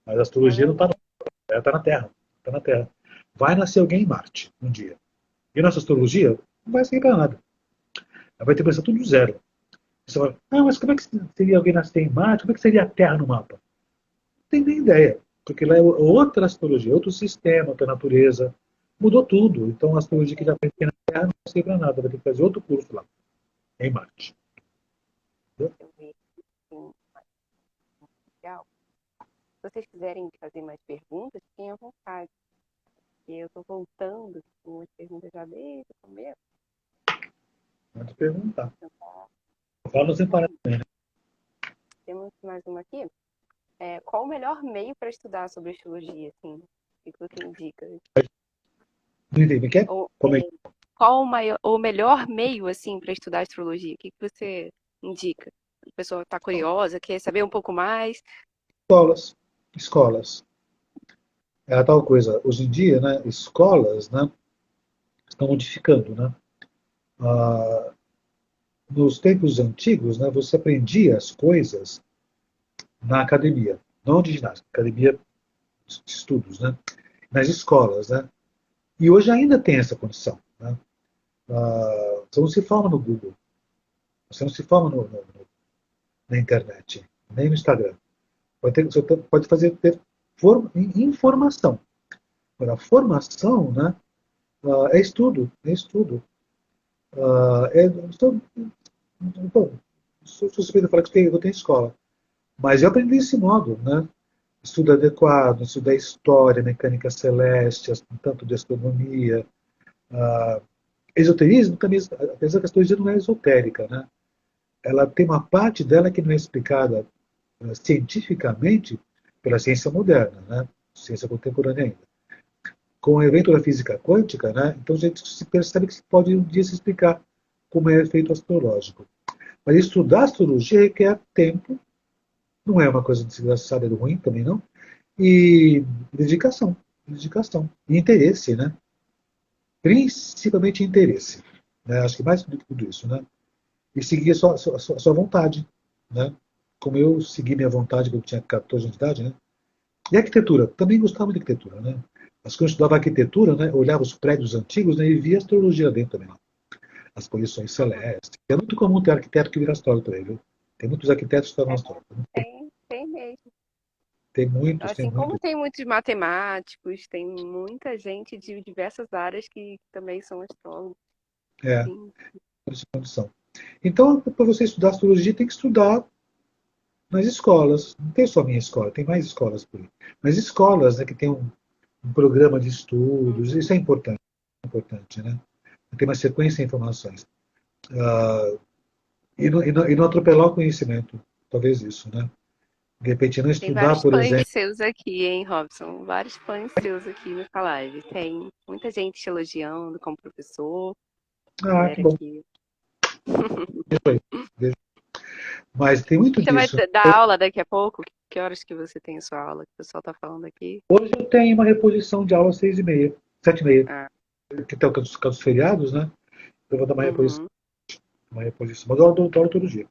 Mas a É astrologia não está na verdade. Terra, ela está na Terra. Está na Terra. Vai nascer alguém em Marte um dia. E nossa astrologia não vai servir para nada. Ela vai ter que começar tudo do zero. Você fala, mas como é que seria alguém nascer em Marte? Como é que seria a Terra no mapa? Não tem nem ideia. Porque lá é outra astrologia, outro sistema, outra natureza. Mudou tudo. Então a astrologia que já tem na Terra não serve para nada. Vai ter que fazer outro curso lá, em Marte. Entendeu? Eu vi, assim, legal. Se vocês quiserem fazer mais perguntas, fiquem à vontade. E eu estou voltando com umas perguntas já desde o começo. Pode perguntar. Tentar. Fala sem parar. Temos mais uma aqui. Qual o melhor meio para estudar sobre astrologia, assim? O que você indica? Não entendi. Quer? Ou, Como é que qual o melhor meio, assim, para estudar astrologia? O que você indica? A pessoa está curiosa, quer saber um pouco mais? escolas? Escolas. É a tal coisa. Hoje em dia, né, escolas, né, estão modificando, né? Ah, nos tempos antigos, né, você aprendia as coisas na academia, não de ginástica, academia de estudos, né? Nas escolas, né? E hoje ainda tem essa condição, né? Você não se forma no Google, você não se forma na internet, nem no Instagram. Você pode ter informação. Agora, a formação, né, é estudo, é estudo. Bom, sou suspeito de falar que eu tenho escola, mas eu aprendi desse modo, né? Estudo adequado, estudar história, mecânica celeste, tanto de astronomia, esoterismo também, apesar que a astrologia não é esotérica, né? Ela tem uma parte dela que não é explicada cientificamente pela ciência moderna, né? Ciência contemporânea ainda. Com o evento da física quântica, né? Então a gente se percebe que pode um dia se explicar como é o efeito astrológico. Mas estudar astrologia requer tempo, não é uma coisa desgraçada e ruim também não, e dedicação, dedicação e interesse, né? Principalmente interesse, né? Acho que mais do que tudo isso, né? E seguir a sua vontade, né? Como eu segui minha vontade quando eu tinha 14 anos de idade, né? E arquitetura, também gostava muito de arquitetura, né? Mas quando eu estudava arquitetura, né, eu olhava os prédios antigos, né, e via astrologia dentro também, lá. As posições celestes. É muito comum ter arquiteto que vira astrólogo também, viu? Tem muitos arquitetos que estão É, astrólogo. tem mesmo. Tem muitos, tem Assim como muitos. tem muitos matemáticos, tem muita gente de diversas áreas que também são astrólogos. É, Sim. essa condição. Então, para você estudar astrologia, tem que estudar nas escolas. Não tem só a minha escola, tem mais escolas por aí. Mas escolas, né, que tem um programa de estudos, Uhum. isso é importante, né? Tem uma sequência de informações. E não atropelar o conhecimento, talvez isso, né? De repente, não Tem estudar, vários por planos exemplo. seus aqui, hein, Robson? Vários planos seus aqui nessa live. Tem muita gente te elogiando como professor, Ah, que galera bom. aqui. Mas tem muito Você vai disso. dar aula daqui a pouco? Que horas que você tem a sua aula? Que o pessoal tá falando aqui. Hoje eu tenho uma reposição de aula às 6h30, 7h30, Ah, que está com os feriados, né? Eu vou dar uhum, uma reposição. Mas eu dou aula todo dia.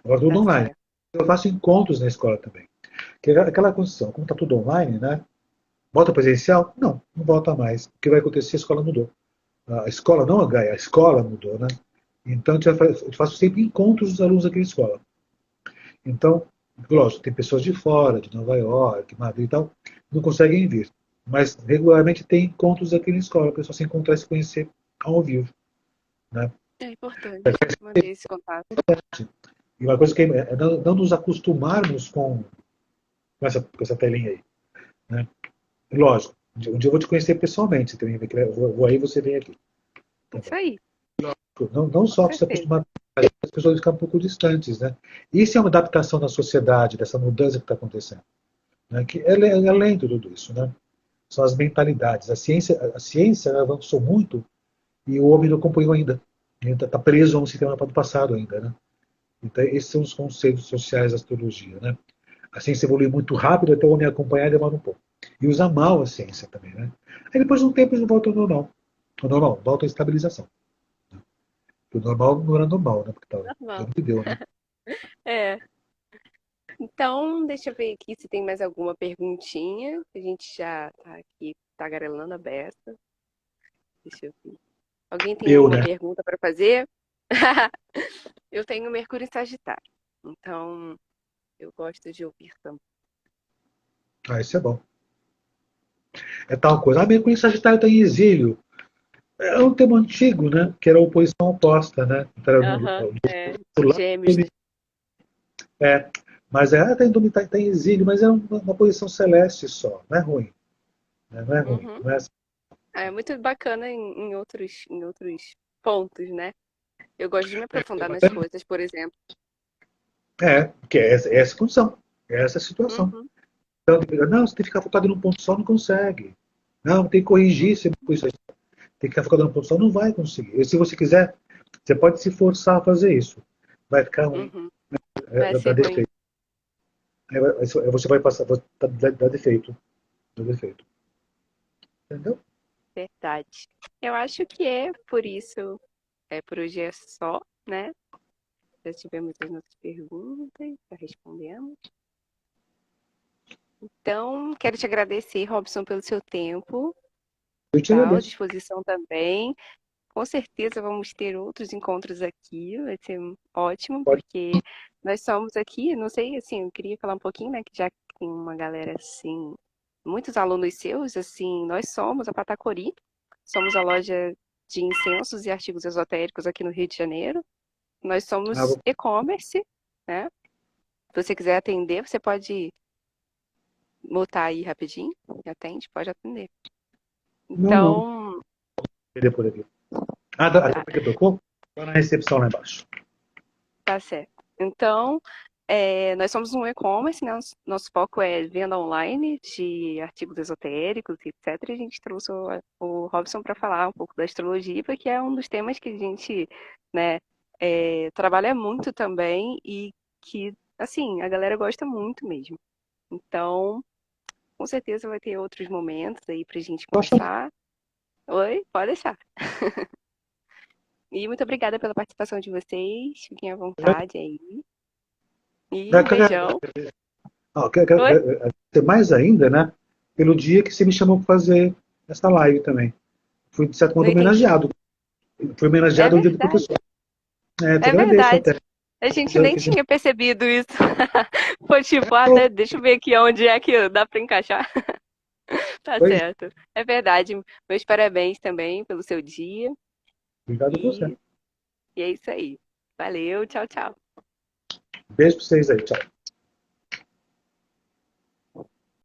Agora tudo tá online. certo. Eu faço encontros na escola também. Que é aquela condição, como está tudo online, né? Volta presencial? Não, não volta mais. O que vai acontecer? A escola mudou. A escola, não a Gaia, a escola mudou, né? Então eu faço sempre encontros dos alunos daquela escola. Então, lógico, tem pessoas de fora, de Nova York, Madrid e tal, não conseguem vir. Mas regularmente tem encontros aqui na escola, para o pessoal se encontrar e se conhecer ao vivo. Né? É importante manter esse contato. E uma coisa que é não nos acostumarmos com essa telinha aí. Né? Lógico, um dia eu vou te conhecer pessoalmente, você também vou aí você vem aqui. Tá Isso bom. aí, Não com só para se certeza. acostumar, as pessoas ficam um pouco distantes. Né? Isso é uma adaptação da sociedade, dessa mudança que está acontecendo. Né? Que é lento tudo isso. Né? São as mentalidades. A ciência avançou muito e o homem não acompanhou ainda. Ele está preso a um sistema do passado ainda. Né? Então, esses são os conceitos sociais da astrologia. Né? A ciência evolui muito rápido, até o homem acompanhar demora um pouco. E usa mal a ciência também. Né? Aí depois de um tempo eles voltam ao normal. Ao normal, volta à estabilização. O normal não era normal, né? Porque já Normal. não deu, né? É. Então, deixa eu ver aqui se tem mais alguma perguntinha. A gente já tá aqui tagarelando a beça. Deixa eu ver. Alguém tem Eu, alguma né? pergunta para fazer? Eu tenho Mercúrio em Sagitário. Então, eu gosto de ouvir também. Ah, isso é bom. É tal coisa. Ah, Mercúrio em Sagitário está em exílio. É um tema antigo, né? Que era a oposição oposta, né? Então, era Aham, é. do De lado Gêmeos, né? é, mas tá em exílio, mas é uma posição celeste só. Não é ruim. Né? Não é ruim. Uhum. Não é, É muito bacana em outros pontos, né? Eu gosto de me aprofundar nas coisas, por exemplo. porque é essa condição. É essa situação. Uhum, Então, não, você tem que ficar focado num ponto só, não consegue. Não, tem que corrigir, você tem que ficar focado num ponto só, não vai conseguir. E se você quiser, você pode se forçar a fazer isso. Vai ficar ruim, uhum. Vai dá ser ruim, defeito. Aí você vai passar, dá defeito. Dá defeito. Entendeu? verdade. Eu acho que é por isso, por hoje é só, né? Já tivemos as nossas perguntas, já respondemos. Então, quero te agradecer, Robson, pelo seu tempo, Eu te tal, agradeço. disposição também. Com certeza vamos ter outros encontros aqui, vai ser ótimo, Pode. porque nós somos aqui, não sei, assim, eu queria falar um pouquinho, né, que já tem uma galera, assim, muitos alunos seus, assim, nós somos a Patacori, somos a loja de incensos e artigos esotéricos aqui no Rio de Janeiro. Nós Ah, somos e-commerce, né? Se você quiser atender, você pode botar aí rapidinho, e atende, pode atender. não, Então, perder por aqui. Ah, tá, tá. até porque tocou? Tá na recepção lá embaixo. Tá certo. Então, nós somos um e-commerce, né? Nosso foco é venda online de artigos esotéricos, etc. E a gente trouxe o Robson para falar um pouco da astrologia, porque é um dos temas que a gente, né, trabalha muito também e que, assim, a galera gosta muito mesmo. Então, com certeza vai ter outros momentos aí pra gente Poxa, conversar. Oi, pode deixar. E muito obrigada pela participação de vocês. Fiquem à já, vontade aí. E já, um beijão. quero Oi? agradecer mais ainda, né? Pelo dia que você me chamou para fazer essa live também. Fui, de certo Não modo, entendi. homenageado. Fui É homenageado no dia do verdade. professor. Te É agradeço verdade. até. A gente Dizendo nem que a gente tinha percebido isso. Foi tipo, ah, deixa eu ver aqui onde é que dá pra encaixar. Tá foi. certo. É verdade. Meus parabéns também pelo seu dia. Obrigado a você. E, e é isso aí. Valeu, tchau, tchau. Beijo pra vocês aí. Tchau.